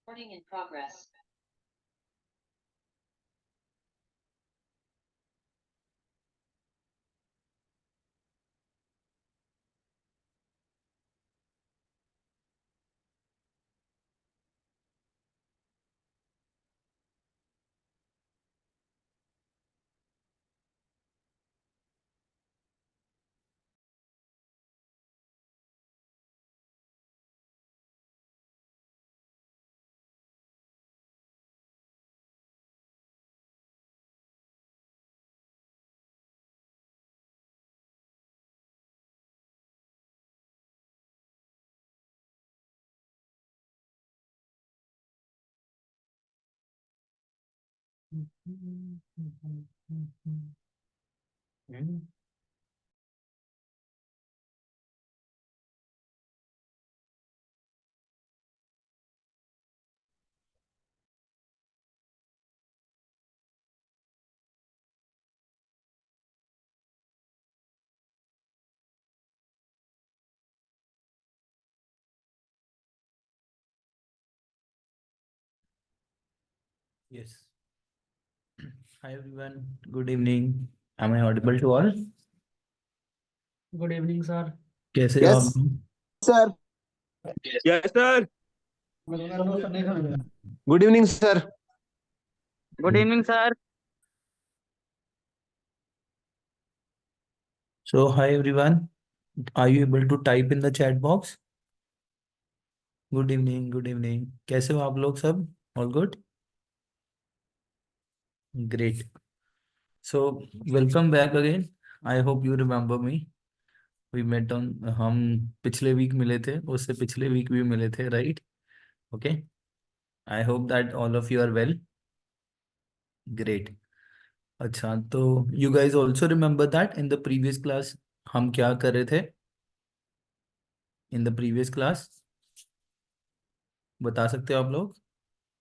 Recording in progress. Yes. Hi everyone. Good evening. Am I audible to all? Good evening, sir. कैसे हो आप Yes, sir. Yes, sir. Good evening, sir. Good evening, sir. So hi everyone. Are you able to type in the chat box? Good evening. Good evening. कैसे हो आप लोग सब? All good? Great. So welcome back again. I hope you remember me. We met on हम पिछले week मिले थे, उससे पिछले वीक भी मिले थे, right? Okay. I hope that all of you are well. Great. अच्छा, तो you guys also remember that in the previous class हम क्या कर रहे थे? In the previous class बता सकते हो आप लोग?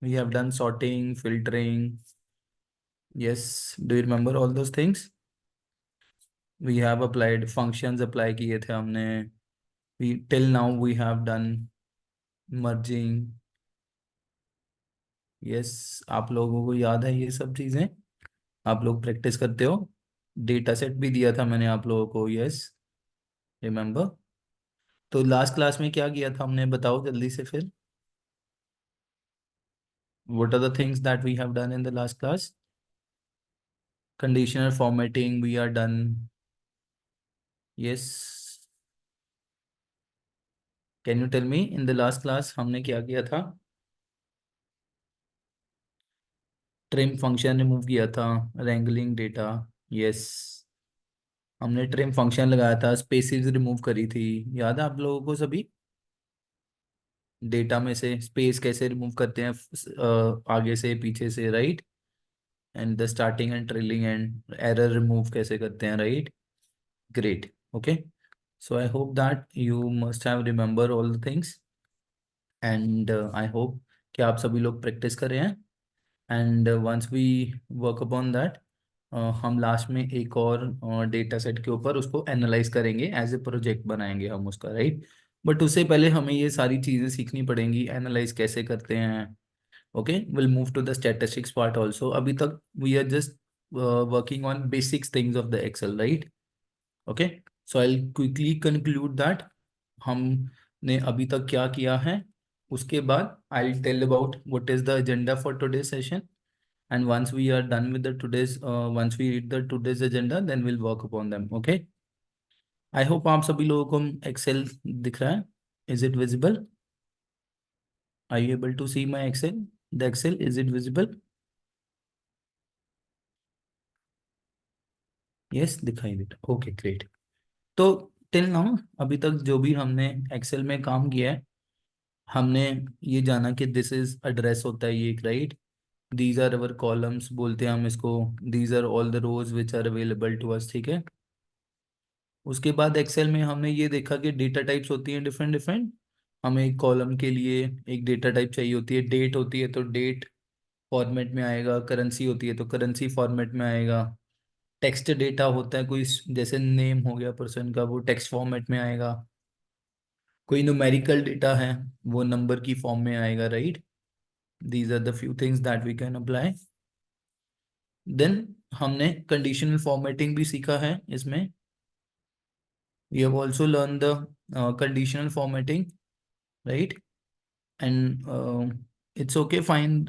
We have done sorting, filtering. Yes, do you remember all those things? We have applied functions, apply किए थे हमने. We till now we have done merging. Yes, आप लोगों को याद है ये सब चीजें? आप लोग प्रैक्टिस करते हो? डेटा सेट भी दिया था मैंने आप लोगों को. Yes, remember. तो लास्ट क्लास में क्या किया था हमने, बताओ जल्दी से फिर. What are the things that we have done in the last class? Conditional formatting we are done. Yes. Can you tell me in the last class हमने क्या किया था? Trim function रिमूव किया था. Wrangling data. Yes. हमने trim function लगाया था. Spaces remove करी थी. याद है आप लोगों को सभी? डेटा में से स्पेस कैसे रिमूव करते हैं, आगे से पीछे से, right? And the starting and trailing and error remove कैसे करते हैं, right? Great. Okay. So I hope that you must have remember all the things and I hope कि आप सभी लोग प्रैक्टिस कर रहे हैं and once we work upon that हम लास्ट में एक और डेटा सेट के ऊपर उसको एनालाइज करेंगे, एज ए प्रोजेक्ट बनाएंगे हम उसका, राइट? बट उससे पहले हमें ये सारी चीज़ें सीखनी पड़ेंगी, एनालाइज कैसे करते हैं. Okay, will move to the statistics part also. अभी तक we are just working on basics things of the excel, right? Okay, so I quickly conclude that हमने अभी तक क्या किया है. उसके बाद I tell about what is the agenda for today session and once we are done with the today's once we read the today's agenda then we'll work upon them. Okay, I hope आप सभी लोगों को excel दिख रहा है. Is it visible? Are you able to see my excel? The excel, is it visible? Yes, दिखाई दे रहा. Okay, great. तो टिल नाउ अभी तक जो भी हमने एक्सेल में काम किया है, हमने ये जाना कि दिस इज एड्रेस होता है ये एक, right? These are our columns बोलते हैं हम इसको. These are all the rows which are available to us. ठीक है. उसके बाद एक्सेल में हमने ये देखा कि डेटा टाइप्स होती हैं डिफरेंट डिफरेंट. हमें एक कॉलम के लिए एक डेटा टाइप चाहिए होती है. डेट होती है तो डेट फॉर्मेट में आएगा. करेंसी होती है तो करेंसी फॉर्मेट में आएगा. टेक्स्ट डेटा होता है कोई, जैसे नेम हो गया पर्सन का, वो टेक्स्ट फॉर्मेट में आएगा. कोई न्यूमेरिकल डेटा है वो नंबर की फॉर्म में आएगा, right? These are the few things that we can apply. Then हमने conditional formatting भी सीखा है इसमें. We have also learned the conditional formatting, right? And it's okay, fine.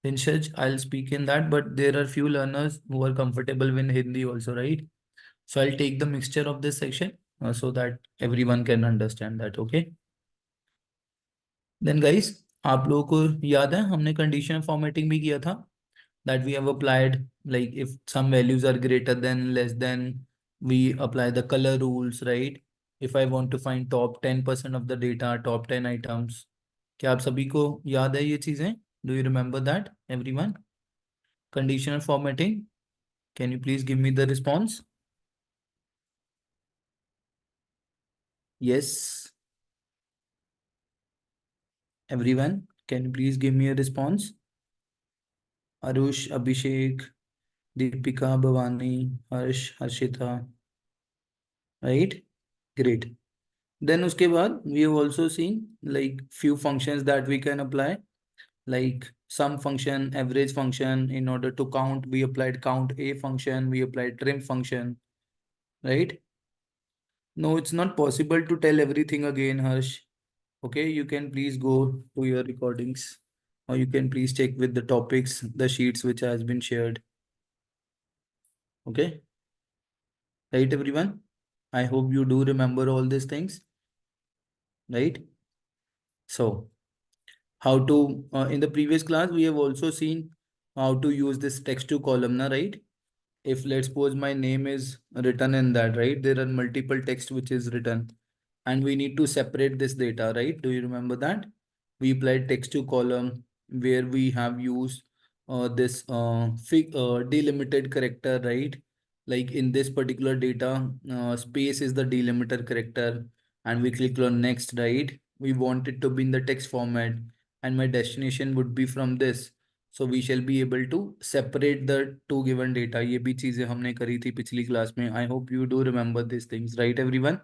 Inshaj, I'll speak in that, but there are few learners who are comfortable with Hindi also, right? So I'll take the mixture of this section so that everyone can understand that, okay? Then guys, आप लोगों को याद है हमने conditional formatting भी किया था, that we have applied, like if some values are greater than, less than, we apply the color rules, right? If I want to find top 10% of the data, top 10 items. क्या आप सभी को याद है ये चीजें? Do you remember that, everyone? Conditional formatting. Can you please give me the response? Yes. Everyone, can you please give me a response? Arush, Abhishek, Deepika, Bhavani, Harsh, Harshita. Right? Great. Then उसके बाद we have also seen like few functions that we can apply, like sum function, average function. In order to count, we applied count a function, we applied trim function, right? No, it's not possible to tell everything again, Harsh. Okay, you can please go to your recordings, or you can please check with the topics, the sheets which has been shared. Okay, right, everyone? I hope you do remember all these things, right? So, how to, in the previous class, we have also seen how to use this text to columnar, right? If let's suppose my name is written in that, right? There are multiple text which is written, and we need to separate this data, right? Do you remember that? We applied text to column where we have used this delimited character, right? Like in this particular data, space is the delimiter character, and we click on next, right? We want it to be in the text format, and my destination would be from this. So we shall be able to separate the two given data. ये भी चीजें हमने करी थी पिछली class में. I hope you do remember these things, right, everyone?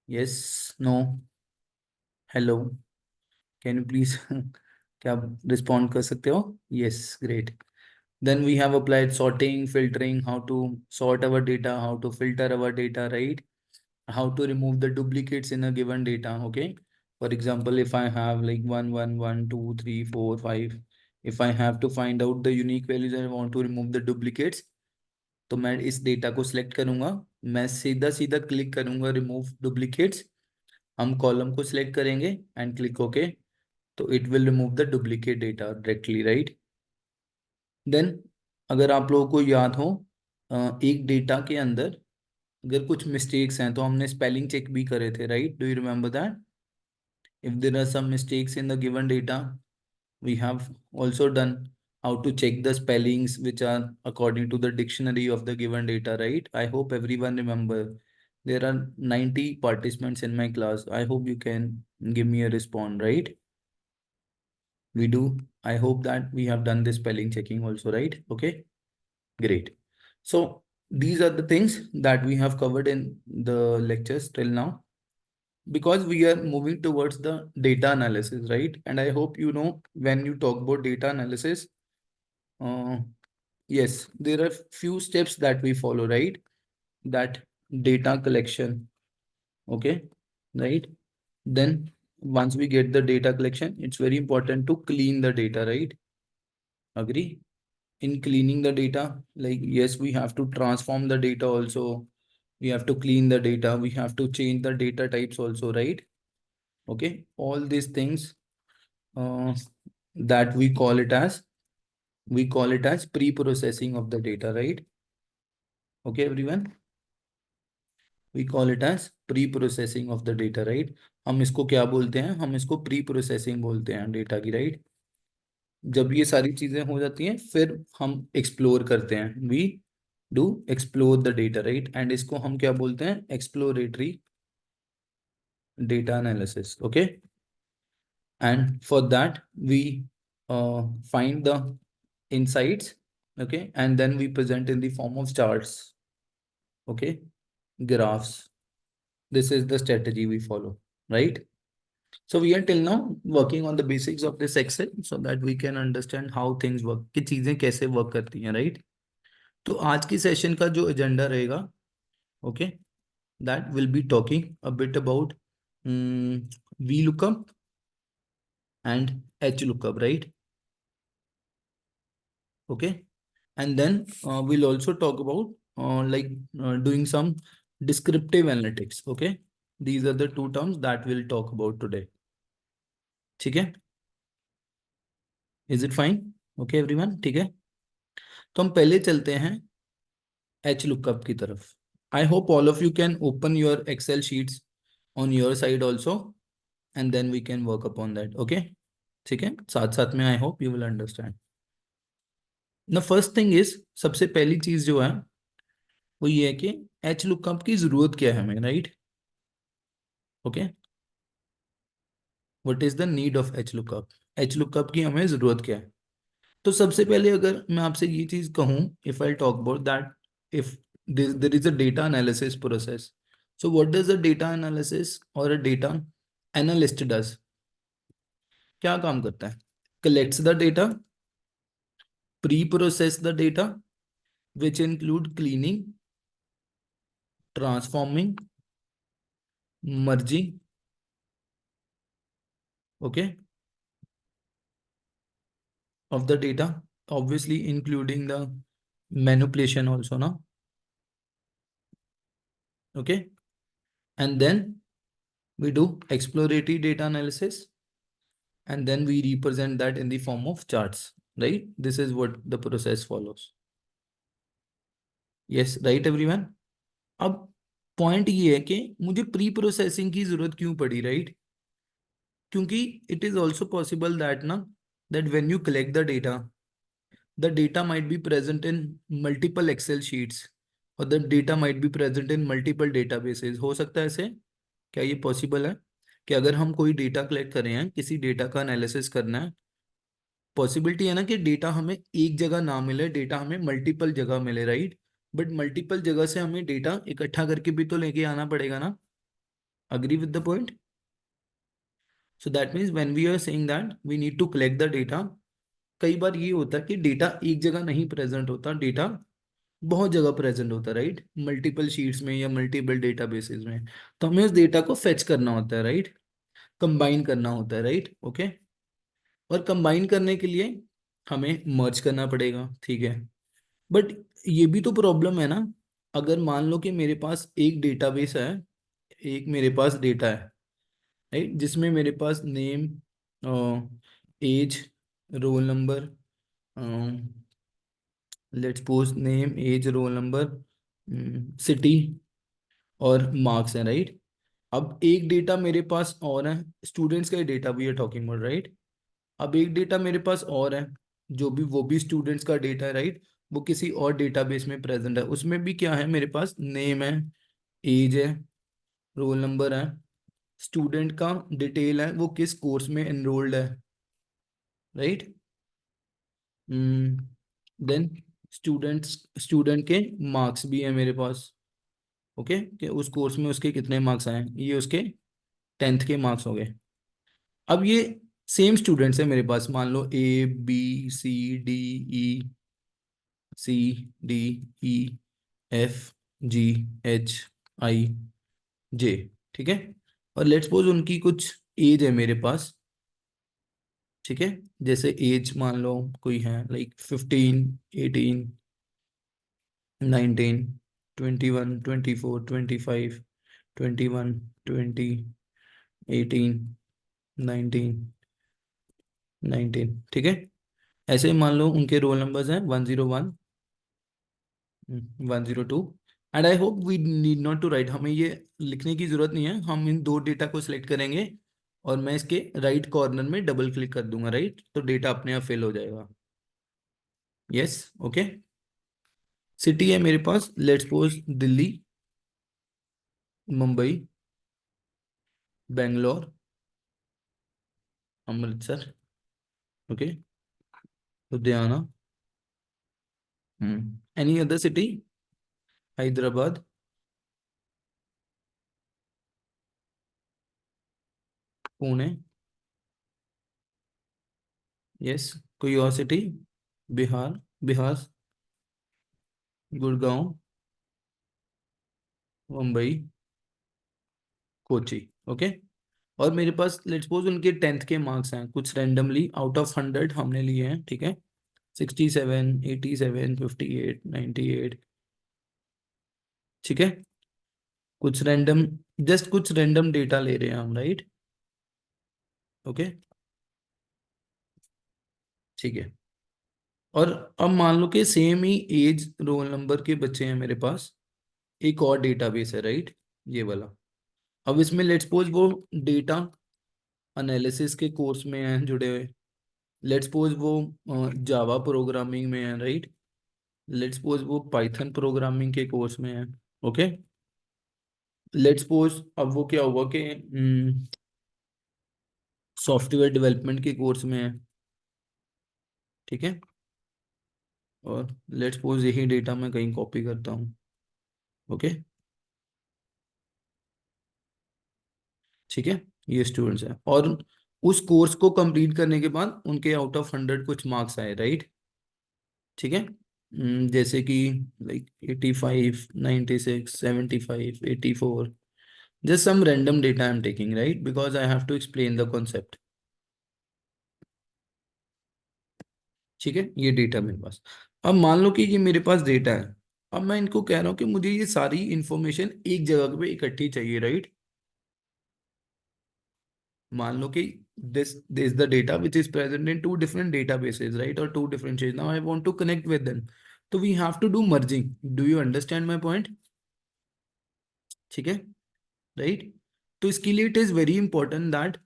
Yes, no, hello. Can you please क्या respond कर सकते हो? Yes, great. Then we have applied sorting, filtering, how to sort our data, how to filter our data, right? How to remove the duplicates in a given data, okay? For example, if I have like 1, 1, 1, 2, 3, 4, 5, if I have to find out the unique values and I want to remove the duplicates, तो मैं इस data को select करूंगा, मैं सीधा सीधा click करूंगा remove duplicates, हम कॉलम को सिलेक्ट करेंगे एंड क्लिक ओके, तो it will remove the duplicate data directly, right? Then अगर आप लोगों को याद हो, एक डेटा के अंदर अगर कुछ मिस्टेक्स हैं तो हमने स्पेलिंग चेक भी करे थे, right? Do you remember that? If there are some mistakes in the given data, we have also done how to check the spellings which are according to the dictionary of the given data, right? I hope everyone remember. There are 90 participants in my class. I hope you can give me a response, right? We do. I hope that we have done the spelling checking also, right? Okay, great. So these are the things that we have covered in the lectures till now, because we are moving towards the data analysis, right? And I hope you know when you talk about data analysis, yes, there are few steps that we follow, right? That data collection, okay, right? Then once we get the data collection, it's very important to clean the data, right? Agree? In cleaning the data, like yes, we have to transform the data also. We have to clean the data. We have to change the data types also, right? Okay, all these things that we call it as pre-processing of the data, right? Okay, everyone, we call it as pre-processing of the data, right? हम इसको क्या बोलते हैं? हम इसको pre-processing बोलते हैं data की, right? जब ये सारी चीजें हो जाती हैं फिर हम एक्सप्लोर करते हैं, we do explore the data, right? And इसको हम क्या बोलते हैं? Exploratory data analysis, okay? And for that we find the insights, okay, and then we present in the form of charts, okay, graphs. This is the strategy we follow, right? So we are till now working on the basics of this Excel so that we can understand how things work, कि चीजें कैसे work करती हैं, right? तो आज की session का जो एजेंडा रहेगा, okay, that will be talking a bit about V lookup and H lookup, right? Okay, and then we'll also talk about doing some descriptive analytics. Okay, these are the two terms that we'll talk about today. ठीक है? Is it fine? Okay everyone, ठीक है? तो हम पहले चलते हैं H lookup की तरफ. I hope all of you can open your Excel sheets on your side also, and then we can work upon that. Okay, ठीक है? साथ साथ में I hope you will understand. The first thing is, सबसे पहली चीज जो है वो ये है कि एच लुकअप की जरूरत क्या है हमें, right? Okay, what is the need of H lookup? H lookup की हमें जरूरत क्या है? तो सबसे पहले अगर मैं आपसे ये चीज कहूं, if I talk about that, if there is a data analysis process, so what does a data analysis और अ डेटा एनालिस्ट डज? क्या काम करता है? Collects the data, pre process the data, which include cleaning, transforming, merging, okay, of the data, obviously including the manipulation also, no? Okay, and then we do exploratory data analysis, and then we represent that in the form of charts, right? This is what the process follows. Yes, right everyone? अब point ये है कि मुझे pre processing की जरूरत क्यों पड़ी, right? क्योंकि it is also possible that ना, that when you collect the data, the data might be present in multiple Excel sheets or the data might be present in multiple databases. हो सकता है ऐसे? क्या ये पॉसिबल है कि अगर हम कोई डेटा कलेक्ट कर रहे हैं, किसी डेटा का एनालिसिस करना है, पॉसिबिलिटी है ना कि डेटा हमें एक जगह ना मिले, डेटा हमें मल्टीपल जगह मिले, राइट? बट मल्टीपल जगह से हमें डेटा इकट्ठा करके भी तो लेके आना पड़ेगा ना. Agree with the point? So that means when we are saying that we need to collect the data, कई बार ये होता है कि डेटा एक जगह नहीं प्रेजेंट होता, डेटा बहुत जगह प्रेजेंट होता है, राइट? मल्टीपल शीट्स में या मल्टीपल डेटाबेसेस में. तो हमें उस डेटा को फेच करना होता है, राइट? कंबाइन करना होता है, राइट? ओके, और कंबाइन करने के लिए हमें मर्ज करना पड़ेगा, ठीक है? बट ये भी तो प्रॉब्लम है ना, अगर मान लो कि मेरे पास एक डेटाबेस है, एक मेरे पास डेटा है, राइट, जिसमें मेरे पास name, age, roll number, let's suppose name, age, roll number, city और मार्क्स हैं, राइट? अब एक डेटा मेरे पास और है, स्टूडेंट्स का data we are talking about, right? अब एक डेटा मेरे पास और है, जो भी वो भी स्टूडेंट्स का डेटा है, राइट? वो किसी और डेटाबेस में प्रेजेंट है, उसमें भी क्या है, मेरे पास नेम है, एज है, रोल नंबर है, स्टूडेंट का डिटेल है, वो किस कोर्स में एनरोल्ड है, राइट? देन स्टूडेंट के मार्क्स भी है मेरे पास, ओके, कि उस कोर्स में उसके कितने मार्क्स आए, ये उसके 10th के मार्क्स हो गए. अब ये सेम स्टूडेंट्स है मेरे पास, मान लो A B C D E, C D E F G H I J, ठीक है? और लेट्स सपोज उनकी कुछ एज है मेरे पास, ठीक है? जैसे एज मान लो कोई है लाइक 15, 18, 19, 21, 24, 25, 21, 20, 18, 19, ठीक है? ऐसे ही मान लो उनके रोल नंबर्स हैं 101, 102, and I hope we need not to write, हमें ये लिखने की जरूरत नहीं है, हम इन दो डेटा को सिलेक्ट करेंगे और मैं इसके राइट कॉर्नर में डबल क्लिक कर दूंगा, राइट? तो डेटा अपने आप फिल हो जाएगा. Yes, okay. सिटी है मेरे पास, let's suppose Delhi, Mumbai, Bangalore, Amritsar, okay, Ludhiana, any other city, Hyderabad, Pune, yes, कोई और सिटी, बिहार, बिहार, गुड़गांव, मुंबई, कोची, ओके। और मेरे पास लेट्स सपोज उनके 10th के मार्क्स हैं, कुछ रैंडमली आउट ऑफ 100 हमने लिए हैं, ठीक है, 67, 87, 58, 98, ठीक है, कुछ रैंडम, जस्ट कुछ रैंडम डेटा ले रहे हैं हम, राइट, ओके, ठीक है। और अब मान लो कि सेम ही एज रोल नंबर के बच्चे हैं मेरे पास, एक और डेटाबेस है, राइट, ये वाला। अब इसमें लेट्स सपोज वो डेटा एनालिसिस के कोर्स में हैं जुड़े हुए, लेट्स सपोज वो जावा प्रोग्रामिंग में है, राइट, लेट्स सपोज वो पाइथन प्रोग्रामिंग के कोर्स में है, ओके। लेट्स सपोज अब वो क्या हुआ कि सॉफ्टवेयर डेवलपमेंट के कोर्स में है, ठीक है। और लेट्स सपोज यही डेटा मैं कहीं कॉपी करता हूँ, ओके, ठीक है, ये स्टूडेंट्स हैं। और उस कोर्स को कंप्लीट करने के बाद उनके आउट ऑफ 100 कुछ मार्क्स आए, राइट, ठीक है। जैसे कि like 85, 96, 75, 84, just some random data I'm taking, right, because I have to explain the concept, ठीक है, ये डेटा मेरे पास। अब मान लो कि ये मेरे पास डेटा है, अब मैं इनको कह रहा हूँ कि मुझे ये सारी इंफॉर्मेशन एक जगह पे इकट्ठी चाहिए, राइट। मान लो कि this is the data which is present in two different databases, right, or two different sheets. Now I want to connect with them, so we have to do merging. Do you understand my point? ठीक है, right. तो इसके लिए it is very important that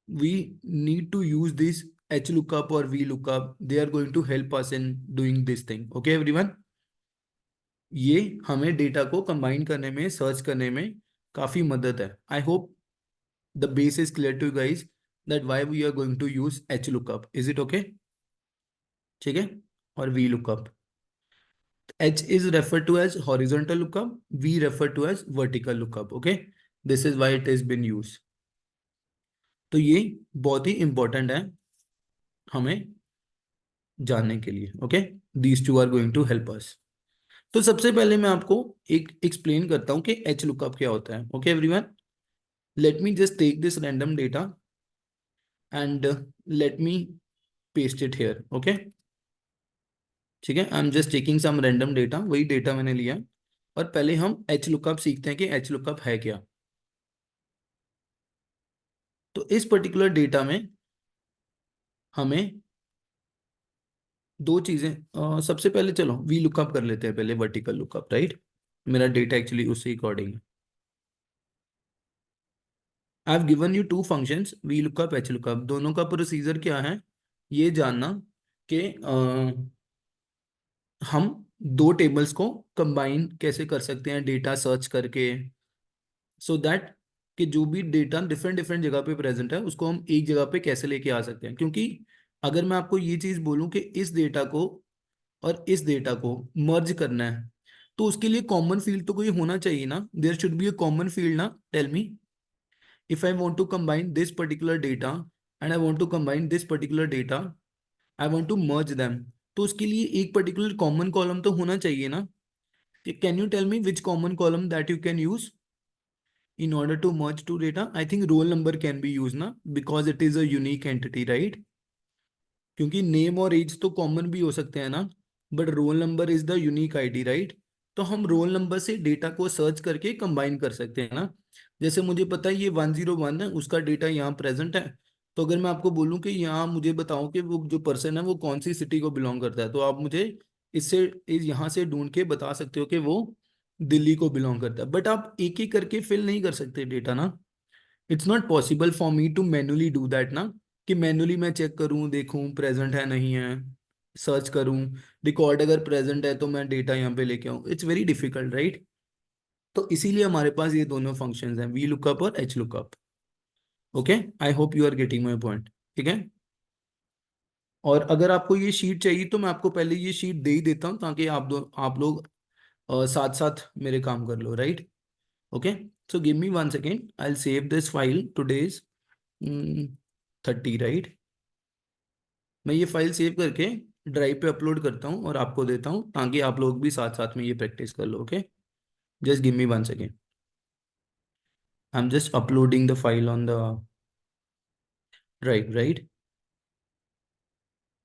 we need to use this HLOOKUP or VLOOKUP. They are going to help us in doing this thing. Okay, everyone? ये हमें data को combine करने में, सर्च करने में काफी मदद है। I hope the base is clear to guys that why we are going to use HLOOKUP. Is it okay? ठीक है, और VLOOKUP. H is referred to as horizontal lookup, V referred to as vertical lookup. Okay, this is why it has been used. तो ये बहुत ही important है हमें जानने के लिए, okay. These two are going to help us. तो सबसे पहले मैं आपको एक एक्सप्लेन करता हूं कि एच लुकअप क्या होता है, okay everyone. Let me just take this random data and let me paste it here, okay, ठीक है। I am just taking some random data, वही डेटा मैंने लिया। और पहले हम एच लुकअप सीखते हैं कि एच लुकअप है क्या। तो इस पर्टिकुलर डेटा में हमें दो चीजें, सबसे पहले चलो वी लुकअप कर लेते हैं, पहले वर्टिकल लुकअप, राइट। मेरा डेटा एक्चुअली उससे अकॉर्डिंग है। I have given you two functions, V lookup, H lookup. दोनों का प्रोसीजर क्या है, ये जानना कि हम दो टेबल्स को कंबाइन कैसे कर सकते हैं डेटा सर्च करके, सो दैट कि जो भी डेटा डिफरेंट डिफरेंट जगह पे प्रेजेंट है उसको हम एक जगह पे कैसे लेके आ सकते हैं। क्योंकि अगर मैं आपको ये चीज बोलूं कि इस डेटा को और इस डेटा को मर्ज करना है, तो उसके लिए कॉमन फील्ड तो कोई होना चाहिए ना। There should be a common field ना। Tell me, if I want to combine this particular data and I want to combine this particular data, I want to merge them, तो उसके लिए एक particular common column तो होना चाहिए ना। Can you tell me which common column that you can use in order to merge two data? I think roll number can be used ना, because it is a unique entity, right? क्योंकि name और as तो common भी हो सकते हैं ना, but role number is the unique ID, right. तो हम रोल नंबर से डेटा को सर्च करके कंबाइन कर सकते हैं ना। जैसे मुझे पता है ये 101 है, उसका डेटा यहाँ प्रेजेंट है, तो अगर मैं आपको बोलूं कि यहाँ मुझे बताओ कि वो जो पर्सन है वो कौन सी सिटी को बिलोंग करता है, तो आप मुझे इससे यहाँ से ढूंढ के बता सकते हो कि वो दिल्ली को बिलोंग करता है। बट आप एक एक करके फिल नहीं कर सकते डेटा ना। It's not possible for me to manually do that ना, कि मैन्युअली मैं चेक करूं, देखूं प्रेजेंट है नहीं है, सर्च करूं, रिकॉर्ड अगर प्रेजेंट है तो मैं डेटा यहाँ पे लेके आऊं। It's very difficult, right. तो इसीलिए हमारे पास ये दोनों फंक्शंस हैं, वी लुकअप और H lookup. Okay, I hope you are getting my point, ठीक है। और अगर आपको ये शीट चाहिए तो मैं आपको पहले ये शीट दे ही देता हूँ, ताकि आप लोग साथ साथ मेरे काम कर लो, right. Okay, so give me 1 second, I'll save this file today's 30, right. मैं ये फाइल सेव करके ड्राइव पे अपलोड करता हूँ और आपको देता हूँ, ताकि आप लोग भी साथ साथ में ये प्रैक्टिस कर लो। Okay, just give me 1 second. I am just uploading the file on the drive, right.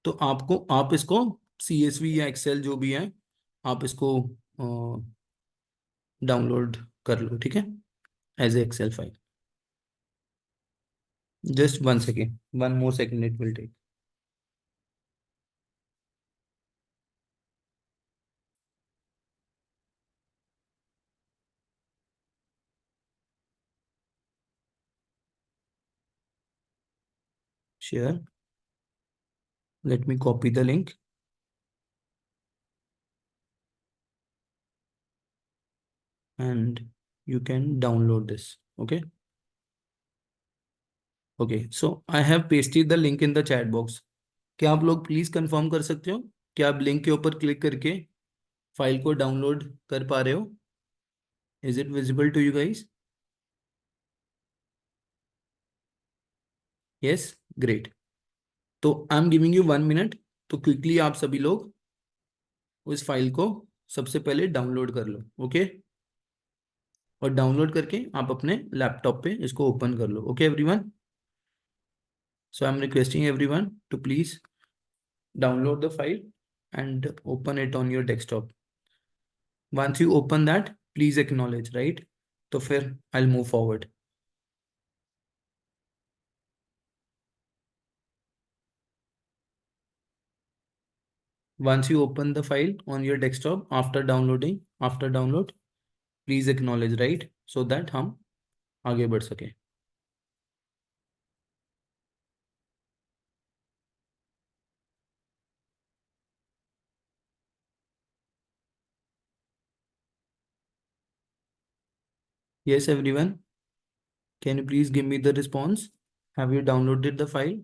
तो आप इसको CSV या एक्सेल जो भी है, आप इसको डाउनलोड कर लो, ठीक है, as a excel file. Just 1 second, 1 more second it will take. Share. Let me copy the link. And you can download this. Okay. Okay. So I have pasted the link in the chat box. क्या आप लोग please confirm कर सकते हो कि आप link के ऊपर क्लिक करके फाइल को डाउनलोड कर पा रहे हो? Is it visible to you guys? Yes, great. तो I am giving you 1 minute, तो क्विकली आप सभी लोग उस फाइल को सबसे पहले डाउनलोड कर लो। ओके, और डाउनलोड करके आप अपने लैपटॉप पे इसको ओपन कर लो। Okay everyone, so I am requesting everyone to please download the file and open it on your desktop. Once you open that, please acknowledge, right? तो फिर I'll move forward. Once you open the file on your desktop after download, please acknowledge, right? So that हम आगे बढ़ सके। Yes everyone, can you please give me the response? Have you downloaded the file?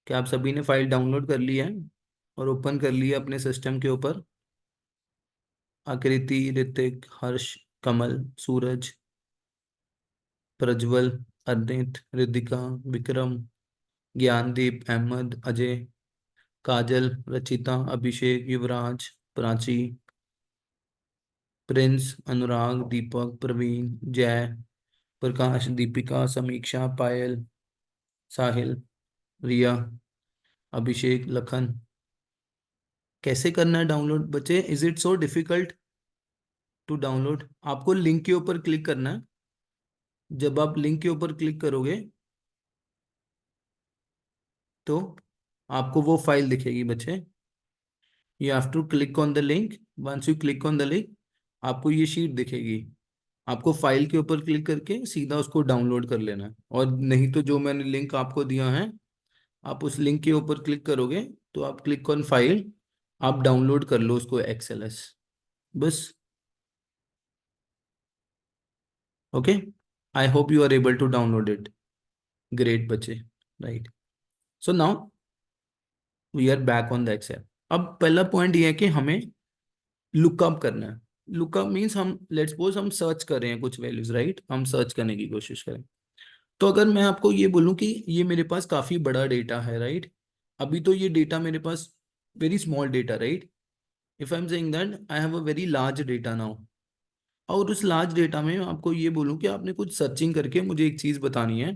क्या आप सभी ने file download कर ली है और ओपन कर लिया अपने सिस्टम के ऊपर? आकृति, ऋतिक, हर्ष, कमल, सूरज, प्रज्वल, अदित, रिदिका, विक्रम, ज्ञानदीप, अहमद, अजय, काजल, रचिता, अभिषेक, युवराज, प्राची, प्रिंस, अनुराग, दीपक, प्रवीण, जय, प्रकाश, दीपिका, समीक्षा, पायल, साहिल, रिया, अभिषेक, लखन। कैसे करना है डाउनलोड बच्चे? Is it so difficult to download? आपको लिंक के ऊपर क्लिक करना है। जब आप लिंक के ऊपर क्लिक करोगे तो आपको वो फाइल दिखेगी बच्चे। You have to click on the link. Once you click on the link, आपको ये शीट दिखेगी। आपको फाइल के ऊपर क्लिक करके सीधा उसको डाउनलोड कर लेना है, और नहीं तो जो मैंने लिंक आपको दिया है, आप उस लिंक के ऊपर क्लिक करोगे तो आप क्लिक ऑन फाइल, आप डाउनलोड कर लो उसको XLS, बस। Okay, I hope you are able to download it. Great बच्चे, right. So now we are back on the Excel. अब पहला पॉइंट ये है कि हमें लुकअप करना है। लुकअप मीन्स हम लेट्स सपोज हम सर्च कर रहे हैं कुछ वैल्यूज, राइट, हम सर्च करने की कोशिश करें। तो अगर मैं आपको ये बोलूं कि ये मेरे पास काफी बड़ा डेटा है, राइट, अभी तो ये डेटा मेरे पास very small data, right. If I am saying that I have a very large data now, और उस लार्ज डेटा में मैं आपको ये बोलूं कि आपने कुछ सर्चिंग करके मुझे एक चीज बतानी है,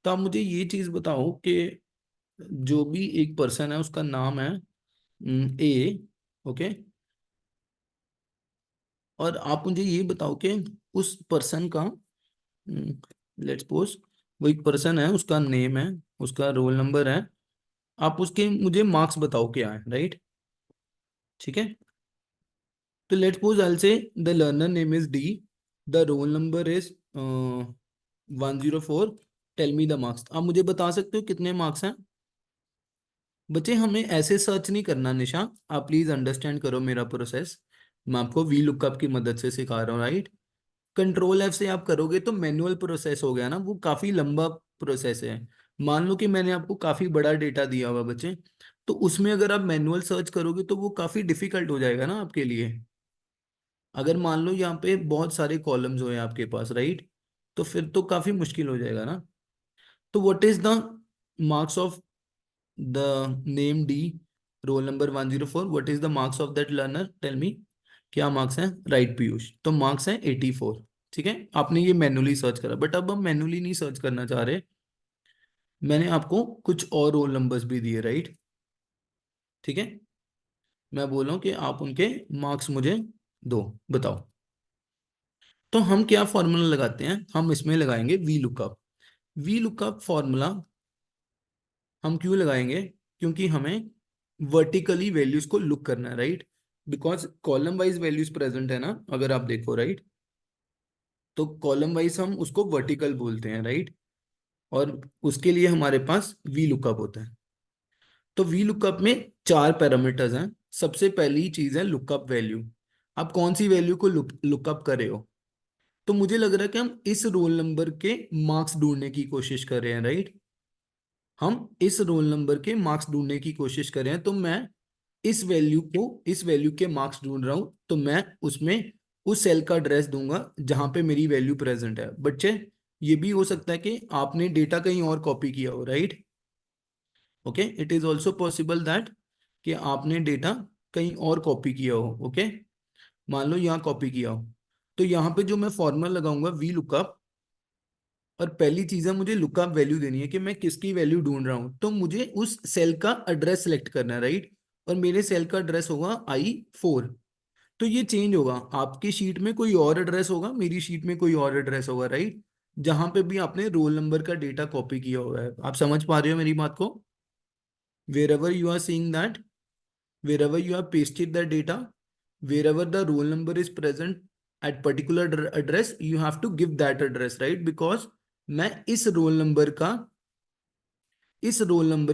तो आप मुझे ये चीज बताओ कि जो भी एक पर्सन है उसका नाम है A, ओके, और आप मुझे ये बताओ कि उस पर्सन का लेट्स सपोज वो एक पर्सन है, उसका नेम है, उसका रोल नंबर है, आप उसके मुझे मार्क्स बताओ क्या है, राइट, ठीक है। तो let's suppose I say the learner name is D, the roll number is 104, tell me the marks. आप मुझे बता सकते हो कितने मार्क्स हैं? बच्चे हमें ऐसे सर्च नहीं करना निशा, आप प्लीज अंडरस्टैंड करो मेरा प्रोसेस। मैं आपको वी लुकअप की मदद से सिखा रहा हूँ, राइट। कंट्रोल F से आप करोगे तो मैनुअल प्रोसेस हो गया ना, वो काफी लंबा प्रोसेस है। मान लो कि मैंने आपको काफी बड़ा डेटा दिया हुआ बच्चे, तो उसमें अगर आप मैनुअल सर्च करोगे तो वो काफी डिफिकल्ट हो जाएगा ना आपके लिए। अगर मान लो यहाँ पे बहुत सारे कॉलम्स हो आपके पास, राइट, तो फिर तो काफी मुश्किल हो जाएगा ना। तो what is the marks of the name D roll number 104? What is the marks of that learner? Tell me. क्या मार्क्स हैं? राइट पीयूष, तो मार्क्स हैं 84। ठीक है, आपने ये मैनुअली सर्च करा, बट अब हम मैनुअली नहीं सर्च करना चाह रहे। मैंने आपको कुछ और रोल नंबर्स भी दिए, राइट? ठीक है, मैं बोल रहा हूँ कि आप उनके मार्क्स मुझे दो, बताओ। तो हम क्या फॉर्मूला लगाते हैं? हम इसमें लगाएंगे V lookup. V lookup formula हम क्यों लगाएंगे? क्योंकि हमें वर्टिकली वैल्यूज को लुक करना है, right? Because column wise values present है ना, अगर आप देखो, राइट? तो कॉलम वाइज हम उसको वर्टिकल बोलते हैं, राइट? और उसके लिए हमारे पास वी लुकअप होता है। तो वी लुकअप में 4 पैरामीटर्स हैं। सबसे पहली चीज है लुकअप वैल्यू। आप कौन सी वैल्यू को लुकअप कर रहे हो? तो मुझे लग रहा है कि हम इस रोल नंबर के मार्क्स ढूंढने की कोशिश कर रहे हैं, राइट? हम इस रोल नंबर के मार्क्स ढूंढने की कोशिश कर रहे हैं, तो मैं इस वैल्यू के मार्क्स ढूंढ रहा हूं, तो मैं उसमें उस सेल का एड्रेस दूंगा जहां पे मेरी वैल्यू प्रेजेंट है। बच्चे, ये भी हो सकता है कि आपने डेटा कहीं और कॉपी किया हो, right? Okay, it is also possible that कि आपने डेटा कहीं और कॉपी किया हो। ओके, मान लो यहाँ कॉपी किया हो, तो यहाँ पे जो मैं फॉर्मूला लगाऊंगा वी लुकअप, और पहली चीज है मुझे लुकअप वैल्यू देनी है कि मैं किसकी वैल्यू ढूंढ रहा हूं, तो मुझे उस सेल का एड्रेस सेलेक्ट करना है, राइट? और मेरे सेल का एड्रेस होगा I4। तो ये चेंज होगा, आपकी शीट में कोई और एड्रेस होगा, मेरी शीट में कोई और एड्रेस होगा, राइट? जहां पे भी आपने रोल नंबर का डेटा कॉपी किया हुआ है। आप समझ पा रहे हो मेरी बात को? Wherever you are seeing that, wherever you have pasted the data, wherever the roll number is present at particular address, you have to give that address, right? Because मैं इस रोल नंबर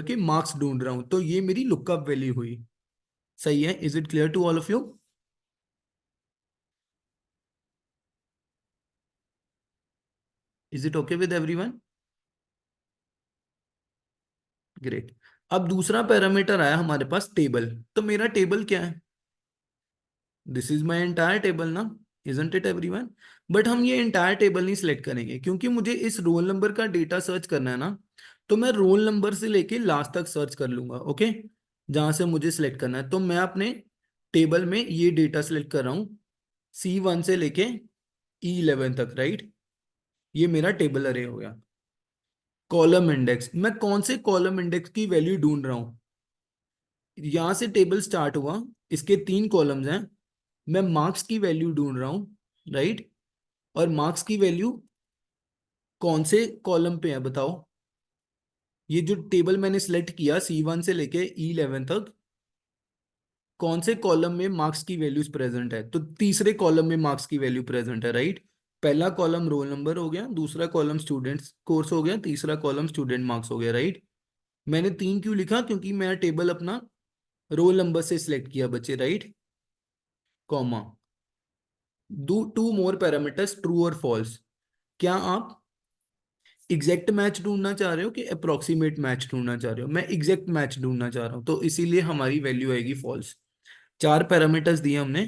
के marks ढूंढ रहा हूं, तो ये मेरी lookup value हुई। सही है? Is it clear to all of you? Is it okay with everyone? Great. अब दूसरा पैरामीटर आया हमारे पास, टेबल। तो मेरा टेबल क्या है? This is my entire table ना, इजंट इट एवरीवन? बट हम ये एंटायर टेबल नहीं सिलेक्ट करेंगे, क्योंकि मुझे इस रोल नंबर का डेटा सर्च करना है ना। तो मैं रोल नंबर से लेके लास्ट तक सर्च कर लूंगा, ओके? जहां से मुझे सिलेक्ट करना है, तो मैं अपने टेबल में ये डेटा सिलेक्ट कर रहा हूँ, C1 से लेके E11 तक, राइट? ये मेरा टेबल अरे हो गया। कॉलम इंडेक्स, मैं कौन से कॉलम इंडेक्स की वैल्यू ढूंढ रहा हूँ? यहां से टेबल स्टार्ट हुआ, इसके 3 कॉलम्स हैं, मैं मार्क्स की वैल्यू ढूंढ रहा हूं, राइट? और मार्क्स की वैल्यू कौन से कॉलम पे है बताओ? ये जो टेबल मैंने सिलेक्ट किया C1 से लेके E11 तक, कौन से कॉलम में मार्क्स की वैल्यूज प्रेजेंट है? तो तीसरे कॉलम में मार्क्स की वैल्यू प्रेजेंट है, राइट? पहला कॉलम रोल नंबर हो गया, दूसरा कॉलम स्टूडेंट्स कोर्स हो गया, तीसरा कॉलम स्टूडेंट मार्क्स हो गया, राइट? मैंने 3 क्यों लिखा? क्योंकि मैं टेबल अपना रोल नंबर से सिलेक्ट किया बच्चे, राइट? कॉमा, दो 2 मोर पैरामीटर्स, ट्रू और फॉल्स। क्या आप एग्जैक्ट मैच ढूंढना चाह रहे हो कि अप्रोक्सीमेट मैच ढूंढना चाह रहे हो? मैं एग्जैक्ट मैच ढूंढना चाह रहा हूं, तो इसीलिए हमारी वैल्यू आएगी फॉल्स। 4 पैरामीटर्स दिए हमने।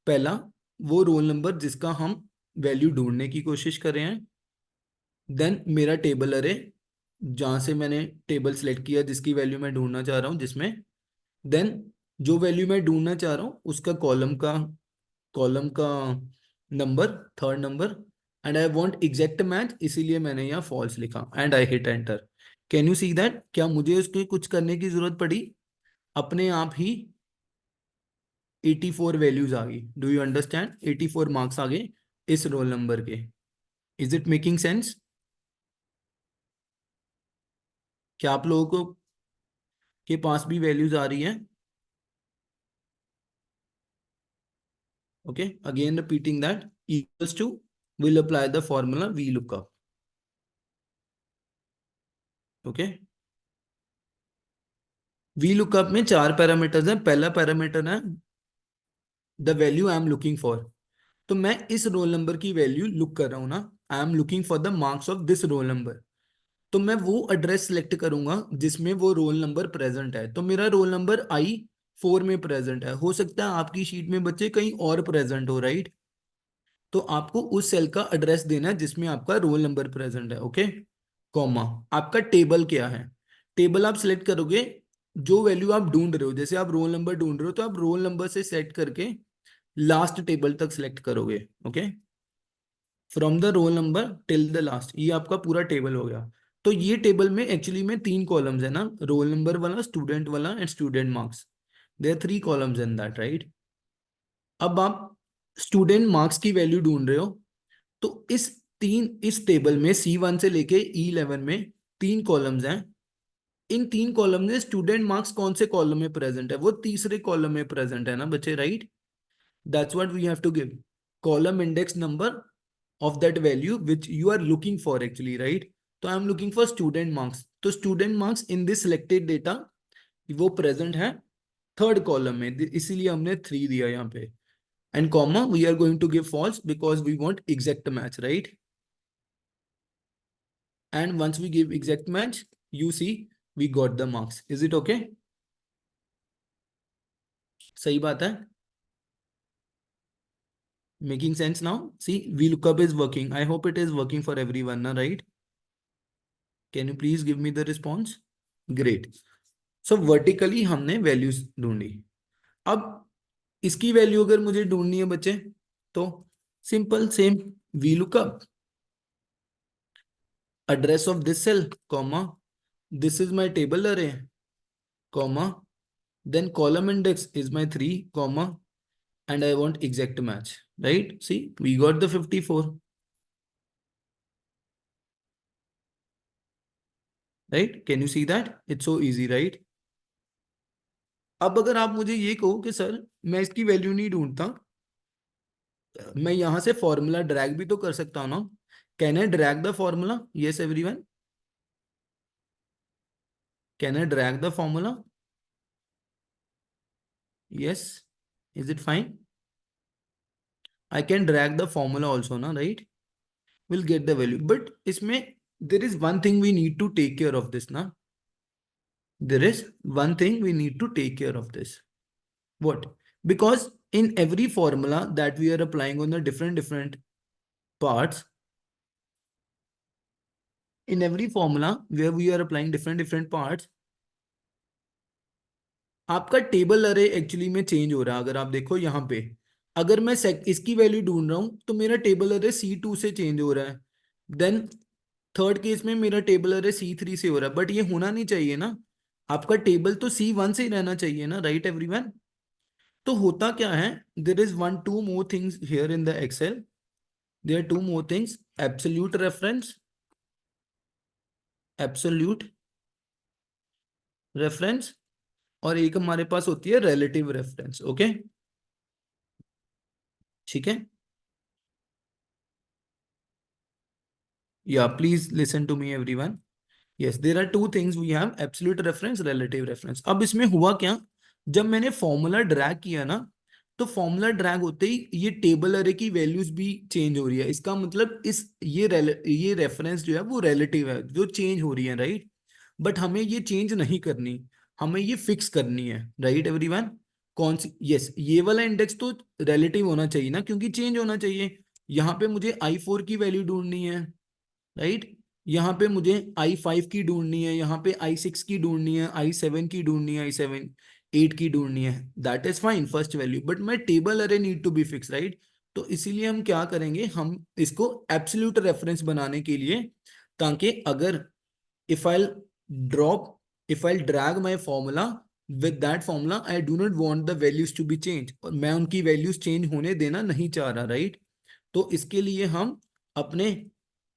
पहला, वो रोल नंबर जिसका हम वैल्यू ढूंढने की कोशिश कर रहे हैं। देन मेरा टेबल अरे, जहां से मैंने टेबल सेलेक्ट किया जिसकी वैल्यू मैं ढूंढना चाह रहा हूं, जिसमें देन जो वैल्यू मैं ढूंढना चाह रहा हूँ उसका कॉलम का number, third number, and I want exact match, इसीलिए मैंने यहाँ फॉल्स लिखा and I hit enter. Can you see that? क्या मुझे उसके कुछ करने की जरूरत पड़ी? अपने आप ही 84 वैल्यूज आ गई। Do you understand? 84 मार्क्स आ गए इस रोल नंबर के। Is it making sense? क्या आप लोगों को के पास भी वैल्यूज आ रही हैं? Okay, again repeating that, equals to, will apply the formula V lookup. Okay, V lookup में 4 पैरामीटर्स हैं। पहला पैरामीटर है the value I am looking for. तो मैं इस रोल नंबर की वैल्यू लुक कर रहा हूं ना, I am looking for the marks of this roll number. तो मैं वो एड्रेस सेलेक्ट करूंगा जिसमें वो रोल नंबर प्रेजेंट है। तो मेरा रोल नंबर I4 में प्रेजेंट है। हो सकता है आपकी शीट में बच्चे कहीं और प्रेजेंट हो, राइट? तो आपको उस सेल का एड्रेस देना है जिसमें आपका रोल नंबर प्रेजेंट है, ओके? कॉमा, आपका टेबल क्या है, टेबल आप सिलेक्ट करोगे जो वैल्यू आप ढूंढ रहे हो, जैसे आप रोल नंबर ढूंढ रहे हो तो आप रोल नंबर से सेट करके लास्ट टेबल तक सिलेक्ट करोगे, okay, from the roll number till the last, ये आपका पूरा टेबल हो गया। तो ये टेबल में एक्चुअली में 3 कॉलम्स है ना, रोल नंबर वाला, स्टूडेंट वाला and student marks, there 3 columns in that, right. अब आप स्टूडेंट मार्क्स की वैल्यू ढूंढ रहे हो, तो इस टेबल में C1 से लेके E11 में 3 कॉलम्स हैं। इन 3 कॉलम में स्टूडेंट मार्क्स कौन से कॉलम में प्रेजेंट है, वो तीसरे कॉलम में प्रेजेंट है ना बच्चे, right. That's what we have to give, column index number of that value which you are looking for actually, right। तो I am looking for student marks, तो student marks in this selected data वो present है third column में, इसीलिए हमने 3 दिया यहाँ पे, and comma we are going to give false because we want exact match, right. And once we give exact match you see we got the marks, is it okay? सही बात है, making sense now? See, VLOOKUP is working, I hope it is working for everyone na, right? Can you please give me the response? Great. So vertically हमने values ढूंढी। अब इसकी value अगर मुझे ढूंढनी है बच्चे, तो simple same VLOOKUP address of this cell, comma, this is my table array, comma, then column index is my 3, comma, and I want exact match, right? See, we got the 54, right? Can you see that? It's so easy, right? अब अगर आप मुझे ये कहो कि sir मैं इसकी value नहीं ढूंढता, मैं यहां से फॉर्मूला ड्रैग भी तो कर सकता हूं ना, can I drag the formula? Yes everyone, can I drag the formula? Yes, is it fine? I can drag the formula also ना, right, will get the value, but इसमें there is one thing we need to take care of this ना, there is one thing we need to take care of this. What? Because in every formula that we are applying on the different parts, in every formula where we are applying different parts, आपका table अरे actually में change हो रहा है। अगर आप देखो यहाँ पे, अगर मैं इसकी वैल्यू ढूंढ रहा हूं तो मेरा टेबल अरे C2 से चेंज हो रहा है, देन थर्ड केस में मेरा टेबल अरे C3 से हो रहा है, बट ये होना नहीं चाहिए ना, आपका टेबल तो C1 से ही रहना चाहिए ना, राइट एवरीवन। तो होता क्या है, there is 2 more things here in the excel, there 2 more things, absolute reference, absolute reference, और एक हमारे पास होती है रिलेटिव रेफरेंस, ओके, ठीक है। या please listen to me everyone, yes there are 2 things we have, absolute reference, relative reference. अब इसमें हुआ क्या, जब मैंने फॉर्मूला ड्रैग किया ना, तो फॉर्मूला ड्रैग होते ही ये टेबल अरे की वैल्यूज भी चेंज हो रही है, इसका मतलब ये रेफरेंस जो है वो रिलेटिव है, जो चेंज हो रही है, राइट। बट हमें ये चेंज नहीं करनी, हमें ये फिक्स करनी है, राइट एवरीवन। कौन सी? यस, ये वाला इंडेक्स तो रिलेटिव होना चाहिए ना, क्योंकि चेंज होना चाहिए। यहाँ पे मुझे I4 की वैल्यू ढूंढनी है, राइट, यहाँ पे मुझे I5 की ढूंढनी है, यहाँ पे I6 की ढूंढनी है, I7 की ढूंढनी है, I7 8 की ढूंढनी है, that is fine first value, but my table are need to be fix, right. तो इसीलिए हम क्या करेंगे, हम इसको एब्सोल्यूट रेफरेंस बनाने के लिए, ताकि अगर if I drop if I drag my formula, with that formula I do not want the values to be change, और मैं उनकी वैल्यूज चेंज होने देना नहीं चाह रहा, राइट। तो इसके लिए हम अपने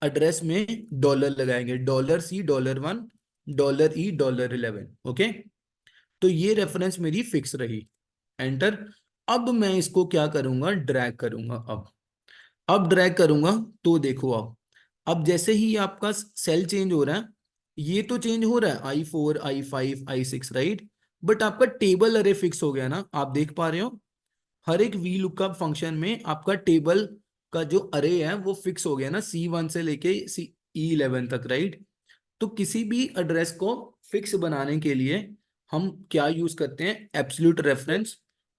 एड्रेस में डॉलर लगाएंगे, $C $1 $E $11, ओके। तो ये रेफरेंस मेरी फिक्स रही, एंटर। अब मैं इसको क्या करूंगा, ड्रैग करूंगा। अब ड्रैग करूंगा तो देखो, अब जैसे ही आपका सेल चेंज हो रहा है, ये तो चेंज हो रहा है I4 I5 I6, right, but आपका टेबल अरे फिक्स हो गया ना, आप देख पा रहे हो हर एक VLOOKUP फंक्शन में आपका टेबल का जो अरे है वो फिक्स हो गया ना, C1 से लेके E11 तक, राइट। तो किसी भी एड्रेस को फिक्स बनाने के लिए हम क्या यूज करते हैं, एब्सोल्यूट रेफरेंस,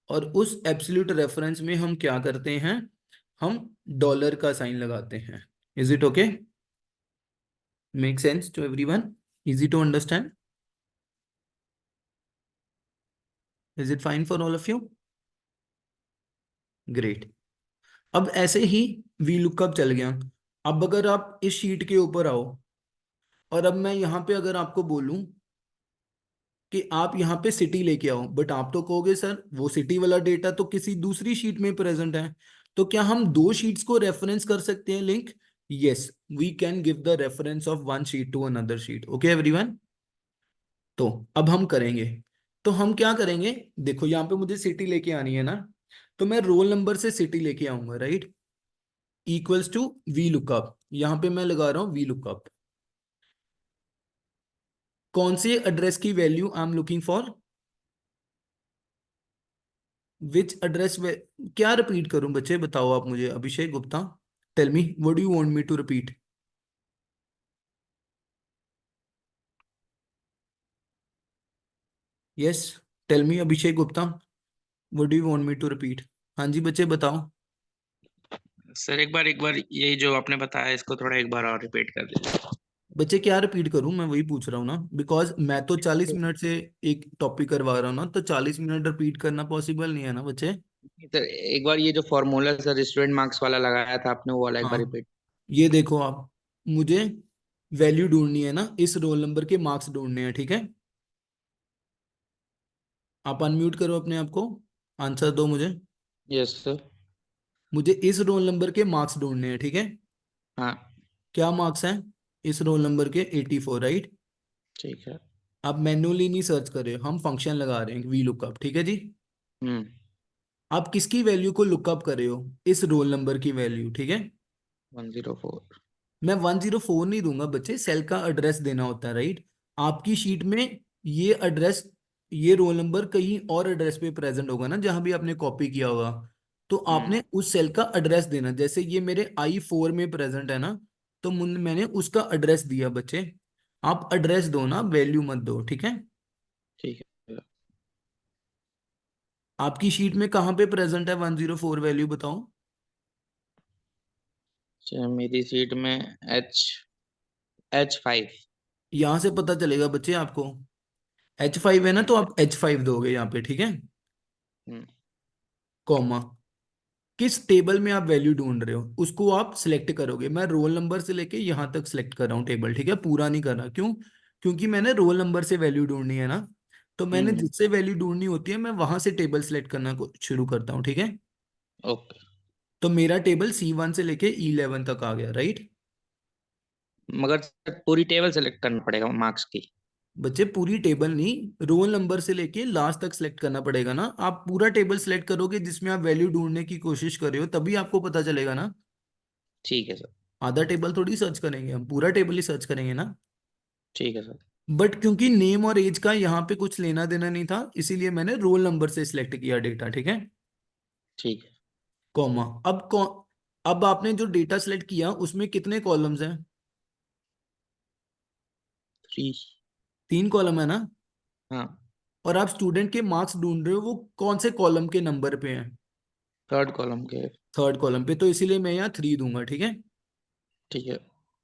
और उस एब्सोल्यूट रेफरेंस में हम क्या करते हैं, हम डॉलर का साइन लगाते हैं। Is it okay? Make sense to everyone? Easy to understand? Is it fine for all of you? Great. अब ऐसे ही वी लुकअप चल गया। अब अगर आप इस शीट के ऊपर आओ और अब मैं यहाँ पे अगर आपको बोलूं कि आप यहाँ पे सिटी लेके आओ, बट आप तो कहोगे सर वो सिटी वाला डेटा तो किसी दूसरी शीट में प्रेजेंट है, तो क्या हम दो शीट्स को रेफरेंस कर सकते हैं link? Yes, we can give the reference of one sheet to another sheet. Okay everyone, तो अब हम करेंगे, तो हम क्या करेंगे, देखो यहाँ पे मुझे सिटी लेके आनी है ना, तो मैं रोल नंबर से सिटी लेके आऊंगा, right, equals to V lookup. यहाँ पे मैं लगा रहा हूँ वी लुकअप, कौन से एड्रेस की value I am looking for, which address, क्या रिपीट करूं बच्चे बताओ आप मुझे, Abhishek Gupta, tell me what do you want me to repeat? Yes, tell me Abhishek Gupta, what do you want me to repeat? हाँ जी बच्चे बताओ। सर एक बार यही जो आपने बताया इसको थोड़ा एक बार और रिपीट कर दीजिए। बच्चे क्या रिपीट करूं, मैं वही पूछ रहा हूँ ना, बिकॉज मैं तो 40 मिनट से एक टॉपिक करवा रहा हूँ ना, तो 40 मिनट रिपीट करना पॉसिबल नहीं है ना बच्चे। सर एक बार ये जो फॉर्मूला सर स्टूडेंट मार्क्स वाला लगाया था आपने वो वाला एक बार हाँ, रिपीट। ये देखो आप, मुझे वैल्यू ढूंढनी है ना, इस रोल नंबर के मार्क्स ढूंढने हैं, ठीक है। आप अनम्यूट करो अपने आप को, आंसर दो मुझे। Yes sir. मुझे इस रोल नंबर के मार्क्स ढूंढने हैं, ठीक है। हाँ क्या मार्क्स हैं इस रोल नंबर के? 84, राइट। ठीक है। आप मैन्युअली नहीं सर्च कर रहे हो, हम फंक्शन लगा रहे हैं वी लुकअप, ठीक है जी। हम्म। आप किसकी वैल्यू को लुकअप कर रहे हो? इस रोल नंबर की वैल्यू, ठीक है। 104। मैं 104 नहीं दूंगा बच्चे, सेल का एड्रेस देना होता है, राइट। आपकी शीट में ये एड्रेस, ये रोल नंबर कहीं और एड्रेस पे प्रेजेंट होगा ना, जहां भी आपने कॉपी किया होगा, तो आपने उस सेल का एड्रेस देना। जैसे ये मेरे I4 में प्रेजेंट है ना, तो मैंने उसका एड्रेस दिया बच्चे। आप एड्रेस दो ना, वैल्यू मत दो, ठीक है। ठीक है। आपकी शीट में कहाँ पे प्रेजेंट है 104 वैल्यू बताओ? अच्छा, मेरी सीट में H5। यहां से पता चलेगा बच्चे आपको, H5 है ना, तो आप H5 दोगे यहाँ पे, ठीक है। हम्म। कॉमा, किस टेबल में आप वैल्यू ढूंढ रहे हो उसको आप सिलेक्ट करोगे। मैं रोल नंबर से लेके यहां तक सिलेक्ट कर रहा हूँ टेबल, ठीक है, पूरा नहीं कर रहा। क्यों? क्योंकि मैंने रोल नंबर से वैल्यू ढूंढनी है ना, तो मैंने हम्म। जिससे वैल्यू ढूंढनी होती है मैं वहां से टेबल सिलेक्ट करना को शुरू करता हूँ, ठीक है। ओके। तो मेरा टेबल C1 से लेके E11 तक आ गया, राइट। मगर सर पूरी टेबल सेलेक्ट करना पड़ेगा मार्क्स की। बच्चे पूरी टेबल नहीं, रोल नंबर से लेके लास्ट तक सिलेक्ट करना पड़ेगा ना। आप पूरा टेबल सिलेक्ट करोगे जिसमें आप वैल्यू ढूंढने की कोशिश कर रहे हो, तभी आपको पता चलेगा ना। ठीक है सर। आधा टेबल थोड़ी सर्च करेंगे हम, पूरा टेबल ही सर्च करेंगे ना। ठीक है सर। बट क्योंकि नेम और एज का यहाँ पे कुछ लेना देना नहीं था, इसीलिए मैंने रोल नंबर से सिलेक्ट किया डेटा, ठीक है। ठीक है। कॉमा, अब आपने जो डेटा सिलेक्ट किया उसमें कितने कॉलम्स हैं? 3। 3 कॉलम है ना। हाँ। और आप स्टूडेंट के मार्क्स ढूंढ रहे हो, वो कौन से कॉलम के नंबर पे हैं? 3rd कॉलम के। थर्ड कॉलम पे, तो इसीलिए मैं यहाँ 3 दूंगा, ठीक है। ठीक है।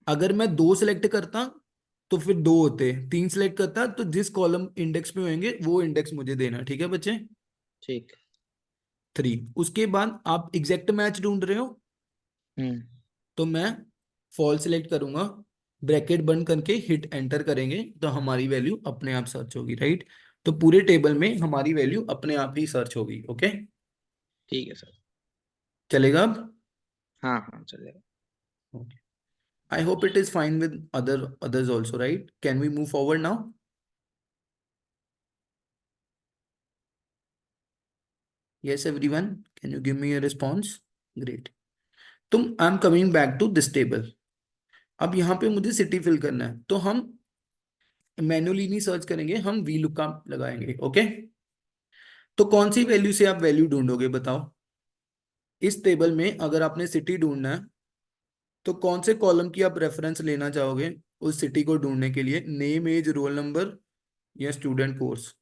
अगर मैं 2 सिलेक्ट करता तो फिर 2 होते, 3 सिलेक्ट करता तो जिस कॉलम इंडेक्स पे होंगे वो इंडेक्स मुझे देना, ठीक है बच्चे। ठीक। 3, उसके बाद आप एग्जैक्ट मैच ढूंढ रहे हो, हम्म। तो मैं फॉल सिलेक्ट करूंगा, ब्रैकेट बंद करके हिट एंटर करेंगे तो हमारी वैल्यू अपने आप सर्च होगी, राइट। तो पूरे टेबल में हमारी वैल्यू अपने आप ही सर्च होगी, ओके। ठीक है सर। चलेगा अब? हाँ हाँ चलेगा। I hope it is fine with others also, right? Can we move forward now? Yes everyone, can you give me a response? Great. तुम, I am coming back to this table. अब यहाँ पे मुझे सिटी फिल करना है, तो हम manually नहीं सर्च करेंगे, हम वी लुकअप लगाएंगे, ओके। तो कौन सी वैल्यू से आप वैल्यू ढूंढोगे बताओ? इस टेबल में अगर आपने सिटी ढूंढना है, तो कौन से कॉलम की आप रेफरेंस लेना चाहोगे उस सिटी को ढूंढने के लिए? नेम, एज, रोल नंबर या स्टूडेंट कोर्स?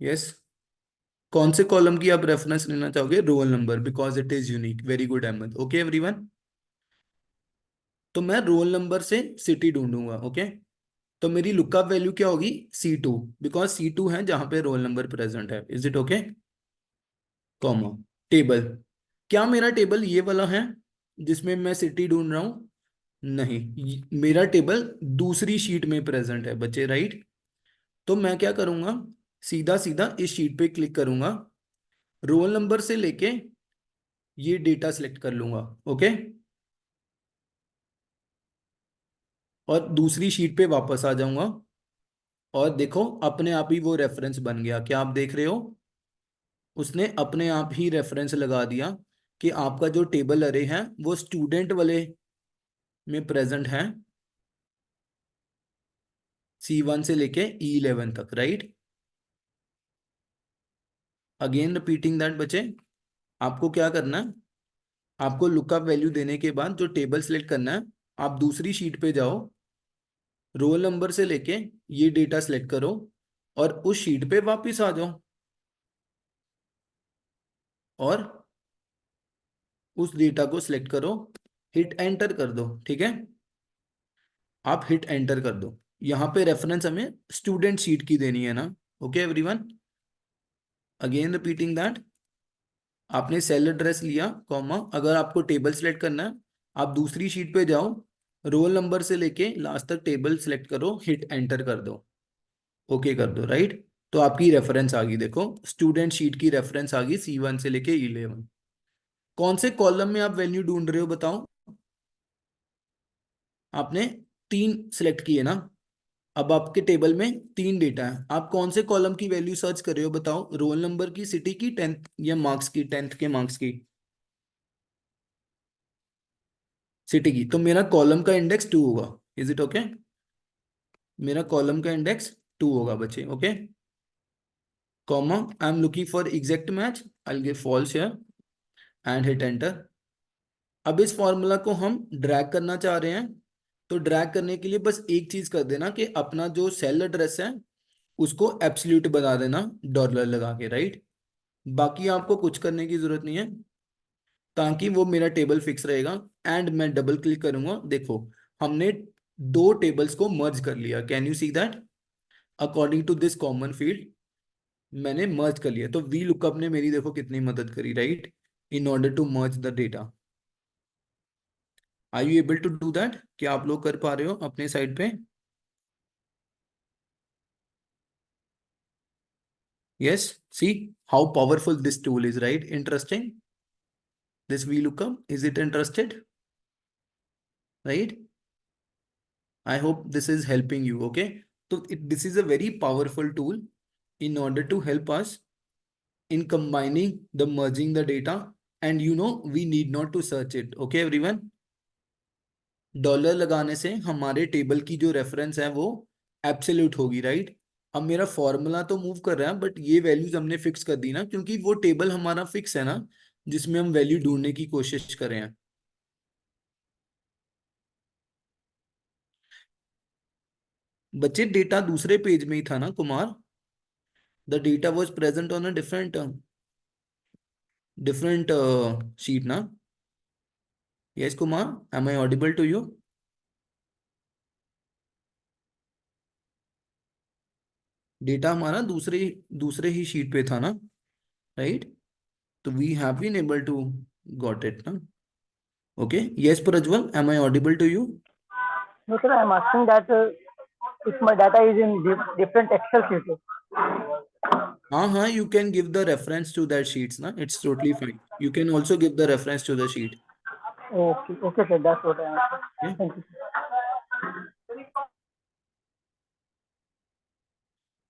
यस, कौन से कॉलम की आप रेफरेंस लेना चाहोगे? Roll number, because it is unique. Very good Ahmad, okay everyone. तो मैं रोल नंबर से सिटी ढूंढूंगा। ओके, तो मेरी लुकअप वैल्यू क्या होगी? C2, बिकॉज C2 है जहां पे रोल नंबर प्रेजेंट है। Is it okay? Comma table, क्या मेरा टेबल ये वाला है जिसमें मैं सिटी ढूंढ रहा हूं? नहीं, मेरा टेबल दूसरी शीट में प्रेजेंट है बच्चे, राइट। तो मैं क्या करूंगा, सीधा सीधा इस शीट पे क्लिक करूंगा, रोल नंबर से लेके ये डेटा सिलेक्ट कर लूंगा। ओके, और दूसरी शीट पे वापस आ जाऊंगा, और देखो अपने आप ही वो रेफरेंस बन गया। क्या आप देख रहे हो? उसने अपने आप ही रेफरेंस लगा दिया कि आपका जो टेबल अरे है वो स्टूडेंट वाले में प्रेजेंट है, C1 से लेके E11 तक, राइट। अगेन रिपीटिंग दैट बच्चे, आपको क्या करना है, आपको लुकअप वैल्यू देने के बाद जो टेबल सिलेक्ट करना है, आप दूसरी शीट पे जाओ, रोल नंबर से लेके ये डेटा सिलेक्ट करो, और उस शीट पे वापस आ जाओ, और उस डेटा को सिलेक्ट करो, हिट एंटर कर दो। ठीक है, आप हिट एंटर कर दो। यहाँ पे रेफरेंस हमें स्टूडेंट शीट की देनी है ना। Okay everyone, again repeating that, आपने सेल एड्रेस लिया, कॉमा, अगर आपको टेबल सिलेक्ट करना है, आप दूसरी शीट पे जाओ, रोल नंबर से लेके लास्ट तक टेबल सिलेक्ट करो, हिट एंटर कर दो, ओके कर दो, राइट। तो आपकी रेफरेंस आ गई, देखो स्टूडेंट शीट की रेफरेंस आ गई C1 से लेके E11। कौन से कॉलम में आप वैल्यू ढूंढ रहे हो बताओ? आपने 3 सिलेक्ट किए ना, अब आपके टेबल में 3 डेटा है, आप कौन से कॉलम की वैल्यू सर्च कर रहे हो बताओ? रोल नंबर की, सिटी की, 10th या मार्क्स की, 10th के मार्क्स की? सिटी की। तो मेरा कॉलम का इंडेक्स 2 होगा। Is it okay? मेरा कॉलम का इंडेक्स 2 होगा बच्चे। Okay, comma, I am looking for exact match, I will give false here and hit enter. अब इस फॉर्मूला को हम ड्रैग करना चाह रहे हैं, तो ड्रैग करने के लिए बस एक चीज कर देना कि अपना जो सेल एड्रेस है उसको एब्सोल्यूट बना देना डॉलर लगा के, राइट। बाकी आपको कुछ करने की जरूरत नहीं है, ताकि वो मेरा टेबल फिक्स रहेगा। एंड मैं डबल क्लिक करूंगा, देखो हमने 2 टेबल्स को मर्ज कर लिया। Can you see that? According to this common field मैंने मर्ज कर लिया। तो वी लुकअप ने मेरी देखो कितनी मदद करी, right, in order to merge the data. Are you able to do that? क्या आप लोग कर पा रहे हो अपने साइड पे? Yes, see how powerful this tool is, right. Interesting, this VLOOKUP, is it interested? Right? I hope this is helping you. Okay, so this is a very powerful tool in order to help us in combining the merging the data, and we need not to search it. Okay everyone, dollar लगाने से हमारे table की जो reference है वो absolute होगी, right. अब मेरा फॉर्मूला तो मूव कर रहा है, बट ये वैल्यूज हमने फिक्स कर दी ना, क्योंकि वो टेबल हमारा फिक्स है ना, जिसमें हम वैल्यू ढूंढने की कोशिश कर रहे हैं। बच्चे डेटा दूसरे पेज में ही था ना Kumar, the data was present on a different sheet ना। Yes Kumar, am I audible to you? Data हमारा दूसरे दूसरे ही शीट पे था ना, राइट। तो we have been able to got it ना। Okay, yes Prajwal, am I audible to you? No, sir, I'm asking that if my data is in different Excel sheets. हाँ, you can give the reference to that sheets ना, it's totally fine. You can also give the reference to the sheet. Okay, sir, that's what I asked. Yeah. Thank you.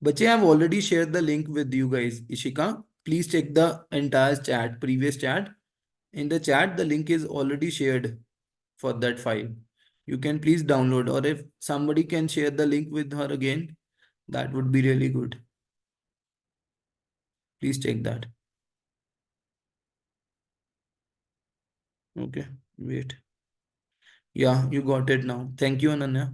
Bache, I have already shared the link with you guys. Ishika, please check the entire chat, previous chat. In the chat, the link is already shared for that file. You can please download, or if somebody can share the link with her again, that would be really good. Please check that. Okay, wait. Yeah, you got it now. Thank you, Ananya.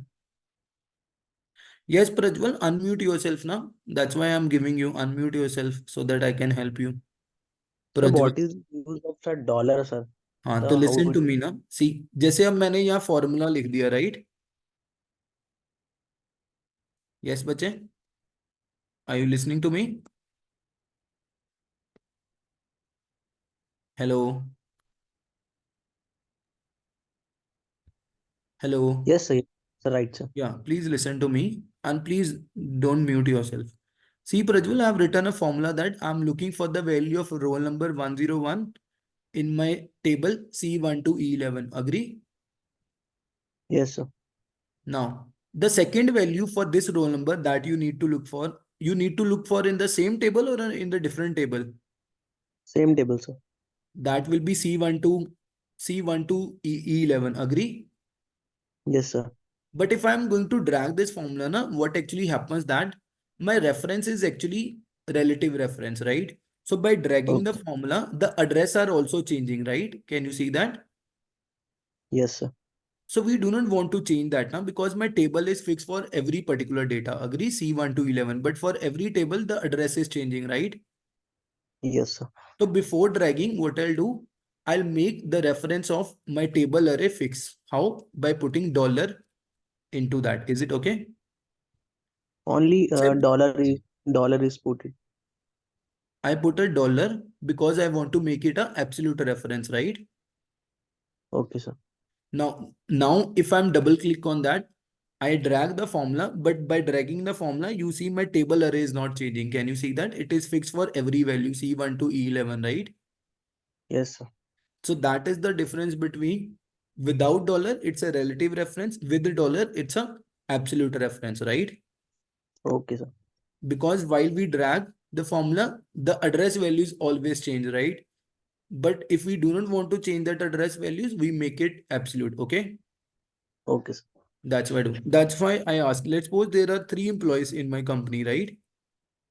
Yes, Prajwal, unmute yourself now. That's why I'm giving you unmute yourself so that I can help you. So Prajwal. what is the use of sir dollar, sir? हाँ So तो how listen would to me ना, see जैसे अब मैंने यहाँ formula लिख दिया, right? Yes बच्चे, are you listening to me? Hello, hello. yes sir, sir right sir. Yeah, please listen to me and please don't mute yourself. See, Prajwal, I have written a formula that I'm looking for the value of roll number 101 in my table C1 to E11. Agree? Yes sir. Now, the second value for this roll number that you need to look for, you need to look for in the same table or in the different table. Same table sir. That will be C1 to E11. Agree? Yes sir. But if I'm going to drag this formula, na, what actually happens that my reference is actually relative reference, right? So by dragging the Okay. formula, the address are also changing, right? Can you see that? Yes sir. So we do not want to change that now because my table is fixed for every particular data. Agree? C1 to 11. But for every table, the address is changing, right? Yes sir. So before dragging, what I'll do, I'll make the reference of my table array fix. How? By putting dollar into that. Is it okay? Only Except dollar is put it. I put a dollar because I want to make it a absolute reference, right? Okay sir. Now if I'm double click on that, I drag the formula, but by dragging the formula, you see my table array is not changing. Can you see that? It is fixed for every value C1 to E11, right? Yes sir. So that is the difference between without dollar, it's a relative reference. With the dollar, it's a absolute reference, right? Okay sir. Because while we drag the formula, the address values always change, right? But if we do not want to change that address values, we make it absolute. Okay. Okay sir. That's why I asked. Let's suppose there are 3 employees in my company, right?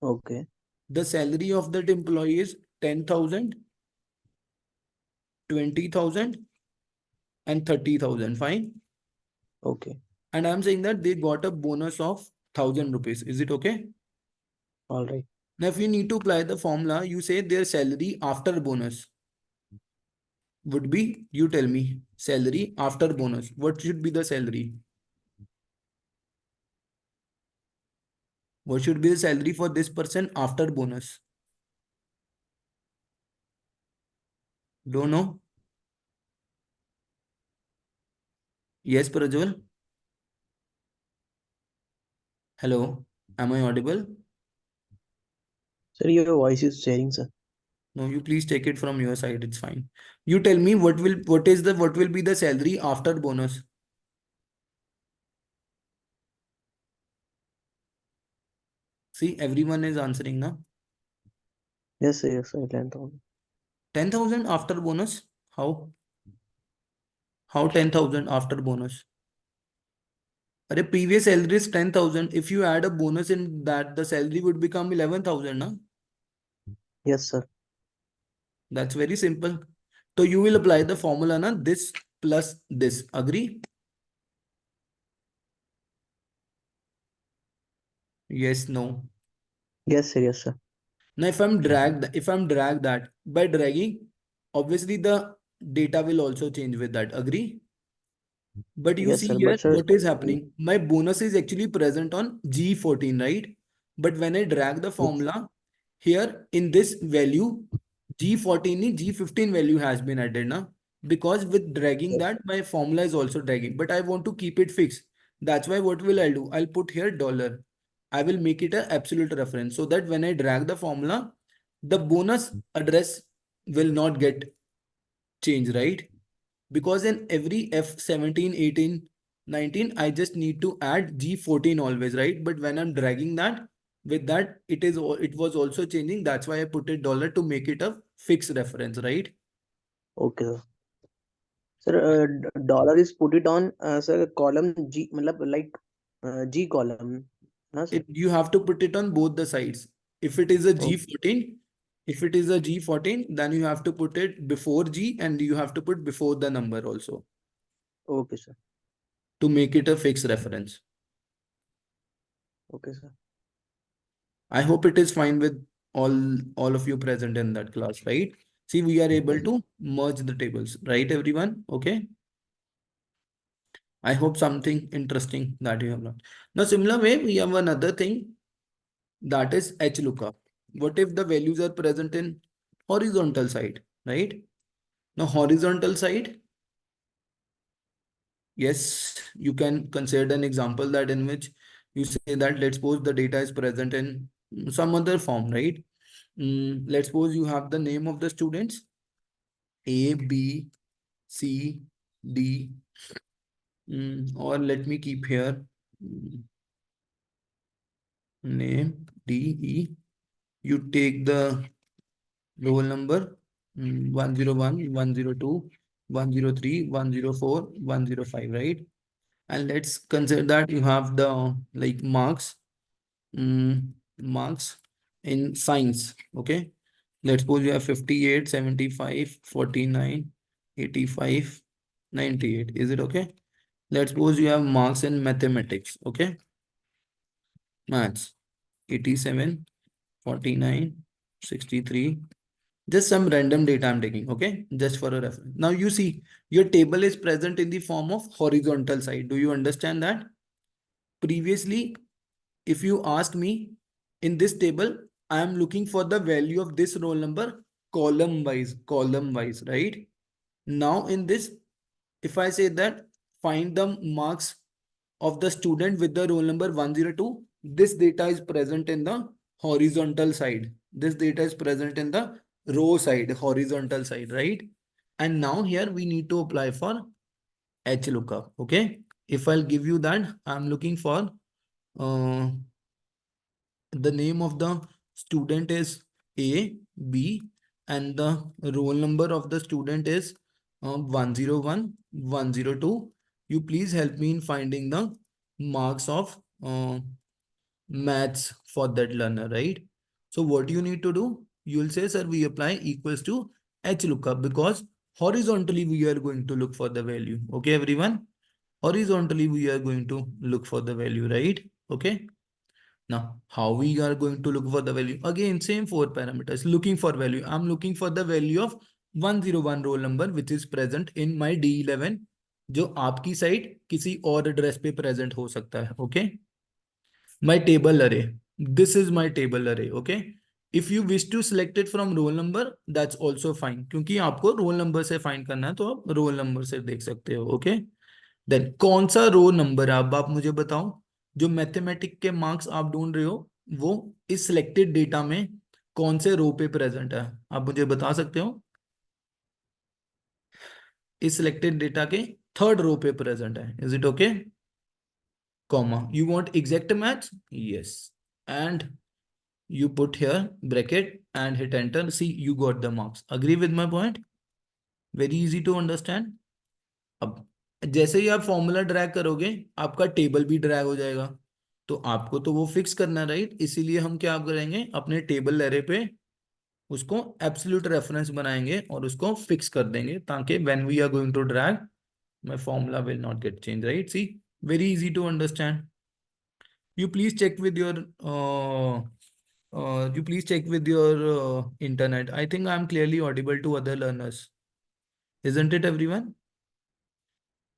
Okay. The salary of that employee is 10,000, 20,000, and 30,000. Fine. Okay. And I'm saying that they got a bonus of 1,000 rupees. Is it okay? All right. Now, if you need to apply the formula, you say their salary after bonus would be, you tell me, salary after bonus. What should be the salary? What should be the salary for this person after bonus? Don't know? Yes, Prajwal? Hello, am I audible? Sir, your voice is sharing sir. No, you please take it from your side, it's fine. You tell me what will be the salary after bonus? See, everyone is answering now. Yes sir. Yes sir. 10,000. 10,000 after bonus? How? How 10,000 after bonus? Are previous salary is 10,000. If you add a bonus in that, the salary would become 11,000, na? Yes sir. That's very simple. So you will apply the formula, na? This plus this. Agree? Yes, no. Yes sir. Yes sir. Now, if I'm drag that by dragging, obviously the data will also change with that. Agree? But you Yes see sir. here, But sir, what is happening? My bonus is actually present on G14, right? But when I drag the formula here in this value, G14 in G15 value has been added now. Because with dragging yes. that, my formula is also dragging. But I want to keep it fixed. That's why what will I do? I'll put here dollar. I will make it an absolute reference so that when I drag the formula, the bonus address will not get changed, right? Because in every F17, 18, 19, I just need to add G14 always, right? But when I'm dragging that, with that, it was also changing. That's why I put a dollar to make it a fixed reference, right? Okay sir. Sir, dollar is put it on sir column G, मतलब like G column, na sir? You have to put it on both the sides. If it is a Okay. G14, if it is a G14, then you have to put it before G and you have to put before the number also Okay sir. to make it a fixed reference. Okay sir. I hope it is fine with all of you present in that class, right? See, we are able to merge the tables, right, everyone? Okay. I hope something interesting that you have learned. Now, similar way, we have another thing that is HLOOKUP. What if the values are present in horizontal side, right? Now, horizontal side, yes, you can consider an example that in which you say that let's suppose the data is present in some other form, right? Let's suppose you have the name of the students A, B, C, D, or let me keep here name D, E. You take the roll number 101, 102, 103, 104, 105, right? And let's consider that you have the like marks marks in science. Okay, let's suppose you have 58, 75, 49, 85, 98. Is it okay? Let's suppose you have marks in mathematics. Okay, maths 87, 49, 63. Just some random data I'm taking, okay? Just for a reference. Now you see, your table is present in the form of horizontal side. Do you understand that? Previously, if you ask me, in this table, I am looking for the value of this roll number column wise, right? Now in this, if I say that find the marks of the student with the roll number 102, this data is present in the horizontal side. This data is present in the row side, horizontal side, right? And now here we need to apply for HLOOKUP. Okay. If I'll give you that, I'm looking for the name of the student is A, B, and the roll number of the student is 101, 102. You please help me in finding the marks of maths for that learner, right? So what you need to do, you will say, sir, we apply equals to HLOOKUP because horizontally we are going to look for the value. Okay, everyone? Horizontally we are going to look for the value, right? Okay. Now, how we are going to look for the value? Again, same 4 parameters. Looking for value. I'm looking for the value of 101 roll number which is present in my D11 जो आपकी side किसी और address पे present हो सकता है. Okay. My table array. This is my table array. Okay. If you wish to select it from roll number, that's also fine. क्योंकि आपको roll number से find करना है तो आप roll number से देख सकते हो. Okay. Then कौन सा रो नंबर है अब आप मुझे बताओ. जो मैथमेटिक के मार्क्स आप ढूंढ रहे हो वो इस सिलेक्टेड डेटा में कौन से रो पे प्रेजेंट है आप मुझे बता सकते हो. इस सिलेक्टेड डेटा के थर्ड रो पे प्रेजेंट है. Is it okay? Comma. You want exact match? Yes. And you put here bracket and hit enter. See, you got the marks. Agree with my point? Very easy to understand. अब जैसे ही आप formula drag करोगे आपका table भी drag हो जाएगा. तो आपको तो वो फिक्स करना, राइट? इसीलिए हम क्या करेंगे, अपने टेबल एरे पे उसको एब्सोल्यूट रेफरेंस बनाएंगे और उसको फिक्स कर देंगे ताकि when we are going to drag my formula will not get changed, right? See, very easy to understand. You please check with your internet. I think I'm clearly audible to other learners, isn't it, everyone?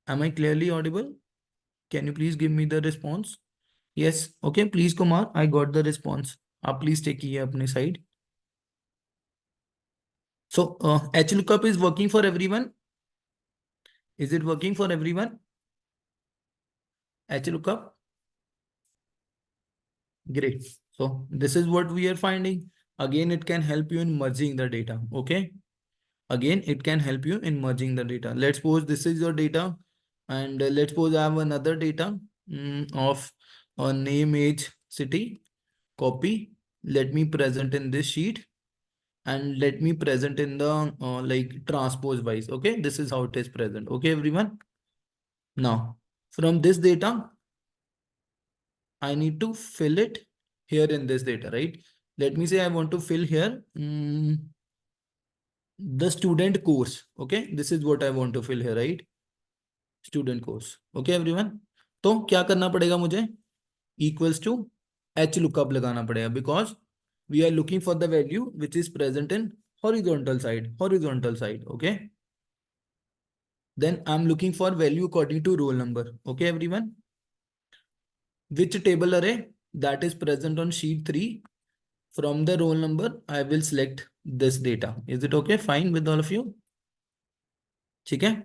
Am I clearly audible? Can you please give me the response? Yes. Okay, please, Kumar, I got the response. Please take it अपने side. So HLOOKUP is working for everyone. Is it working for everyone? HLOOKUP. Great. So this is what we are finding. Again, it can help you in merging the data. Okay. Again, it can help you in merging the data. Let's suppose this is your data. And let's suppose I have another data of name, age, city. Copy. Let me present in this sheet. And let me present in the like transpose wise. Okay. This is how it is present. Okay, everyone. Now, from this data, I need to fill it here in this data, right? Let me say I want to fill here the student course. Okay, this is what I want to fill here, right? Student course. Okay, everyone. तो क्या करना पड़ेगा मुझे? Equals to HLOOKUP लगाना पड़ेगा because we are looking for the value which is present in horizontal side, okay? Then I'm looking for value according to roll number, okay everyone? Which table array that is present on sheet 3? From the roll number, I will select this data. Is it okay? Fine with all of you? ठीक है?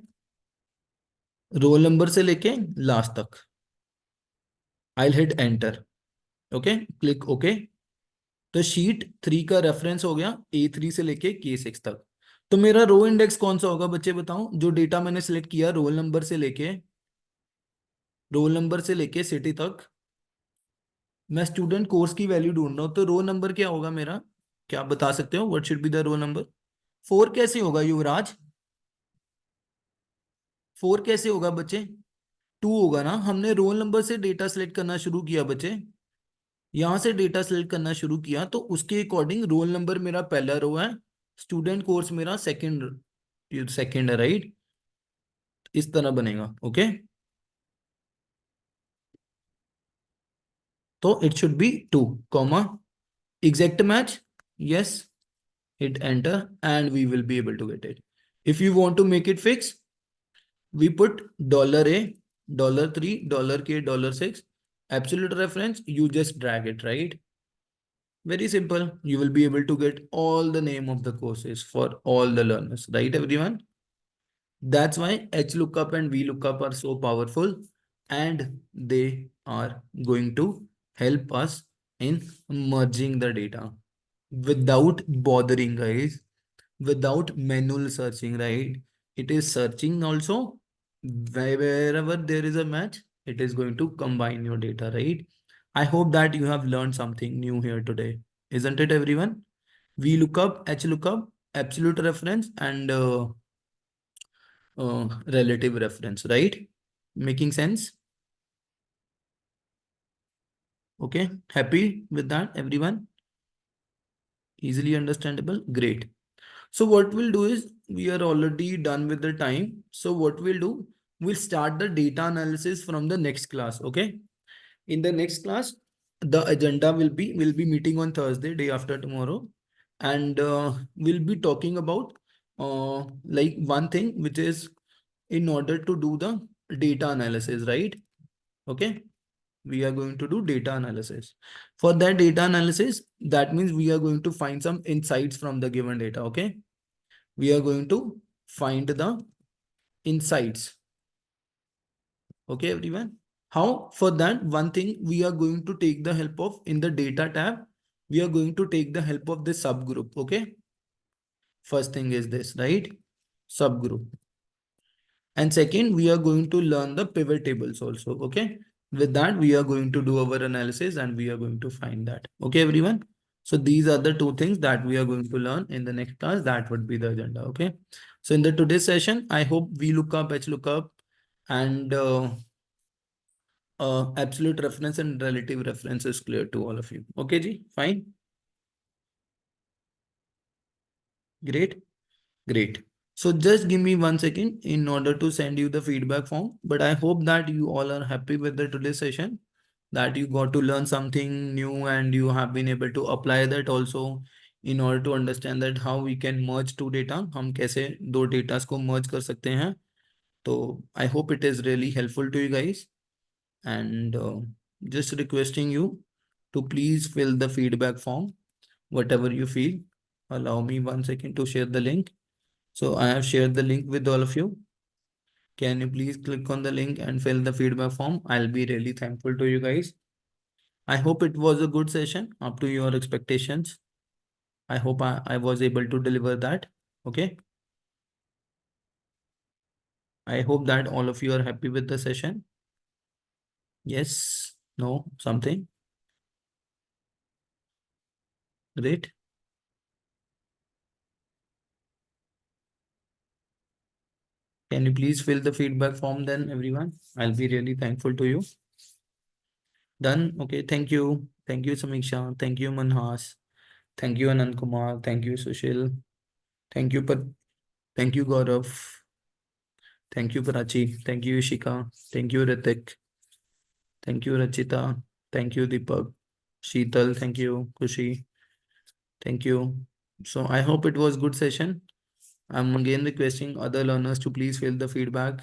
Role number से लेके last तक I'll hit enter. Okay, click OK. तो sheet 3 का reference हो गया A3 से लेके K6 तक. तो मेरा रो इंडेक्स कौन सा होगा बच्चे बताओ? जो डेटा मैंने सिलेक्ट किया रोल नंबर से लेके सिटी तक. मैं स्टूडेंट कोर्स की वैल्यू ढूंढ रहा हूँ, तो रो नंबर क्या होगा मेरा? क्या आप बता सकते हो? What should be the row number? 4 कैसे होगा युवराज? 4 कैसे होगा बच्चे? 2 होगा ना. हमने रोल नंबर से डेटा सिलेक्ट करना शुरू किया बच्चे. यहां से डेटा सिलेक्ट करना शुरू किया तो उसके अकॉर्डिंग रोल नंबर मेरा पहला रो है, स्टूडेंट कोर्स मेरा सेकंड है, राइट? इस तरह बनेगा. ओके, तो it should be 2 comma exact match. Yes, hit enter and we will be able to get it. If you want to make it fix, we put $A, $3, $K, $6, absolute reference, you just drag it, right? Very simple. You will be able to get all the name of the courses for all the learners, right everyone? That's why HLOOKUP and VLOOKUP are so powerful, and they are going to help us in merging the data without bothering, guys, without manual searching, right? It is searching also. Wherever there is a match, it is going to combine your data, right? I hope that you have learned something new here today, isn't it everyone? VLOOKUP, HLOOKUP, absolute reference, and relative reference, right? Making sense? Okay, happy with that everyone? Easily understandable? Great. So what we'll do is, we are already done with the time. So what we'll do, we'll start the data analysis from the next class. Okay. In the next class, the agenda will be, we'll be meeting on Thursday, day after tomorrow. And we'll be talking about like one thing, which is in order to do the data analysis, right? Okay. We are going to do data analysis. For that data analysis, that means we are going to find some insights from the given data. Okay. We are going to find the insights. Okay, everyone. How? For that, one thing we are going to take the help of in the data tab. We are going to take the help of this subgroup. Okay. First thing is this, right? Subgroup. And second, we are going to learn the pivot tables also. Okay. With that, we are going to do our analysis and we are going to find that. Okay, everyone. So these are the two things that we are going to learn in the next class. That would be the agenda. Okay. So in the today's session, I hope VLOOKUP, HLOOKUP, and absolute reference and relative reference is clear to all of you. Okay, Ji, fine. Great. Great. So just give me 1 second in order to send you the feedback form. But I hope that you all are happy with the today's session, that you got to learn something new and you have been able to apply that also in order to understand that how we can merge two data. हम कैसे दो datas को merge कर सकते हैं. तो I hope it is really helpful to you guys. And just requesting you to please fill the feedback form, whatever you feel. Allow me 1 second to share the link. So I have shared the link with all of you. Can you please click on the link and fill the feedback form? I'll be really thankful to you guys. I hope it was a good session up to your expectations. I hope I was able to deliver that. Okay. I hope that all of you are happy with the session. Yes, no, something. Great. Can you please fill the feedback form then, everyone? I'll be really thankful to you. Done. Okay. Thank you. Thank you, Samiksha. Thank you, Manhas. Thank you, Anand Kumar. Thank you, Sushil. Thank you, thank you, Gaurav. Thank you, Prachi. Thank you, Ishika. Thank you, Ritik. Thank you, Rachita. Thank you, Deepak. Sheetal. Thank you, Kushi. Thank you. So I hope it was good session. I'm again requesting other learners to please fill the feedback.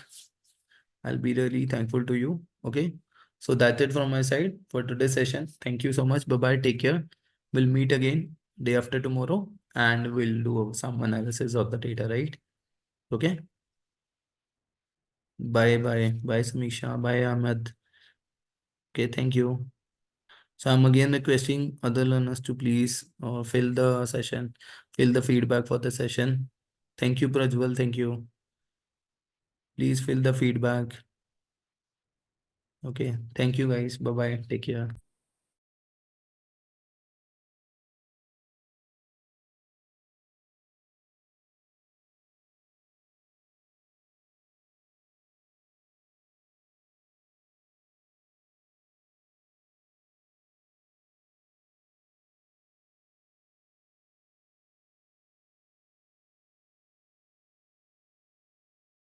I'll be really thankful to you. Okay. So that's it from my side for today's session. Thank you so much. Bye-bye. Take care. We'll meet again day after tomorrow and we'll do some analysis of the data, right? Okay. Bye bye. Bye Samisha. Bye Ahmed. Okay, thank you. So I'm again requesting other learners to please fill the session, fill the feedback for the session. Thank you, Prajwal. Thank you. Please fill the feedback. Okay. Thank you guys. Bye bye. Take care.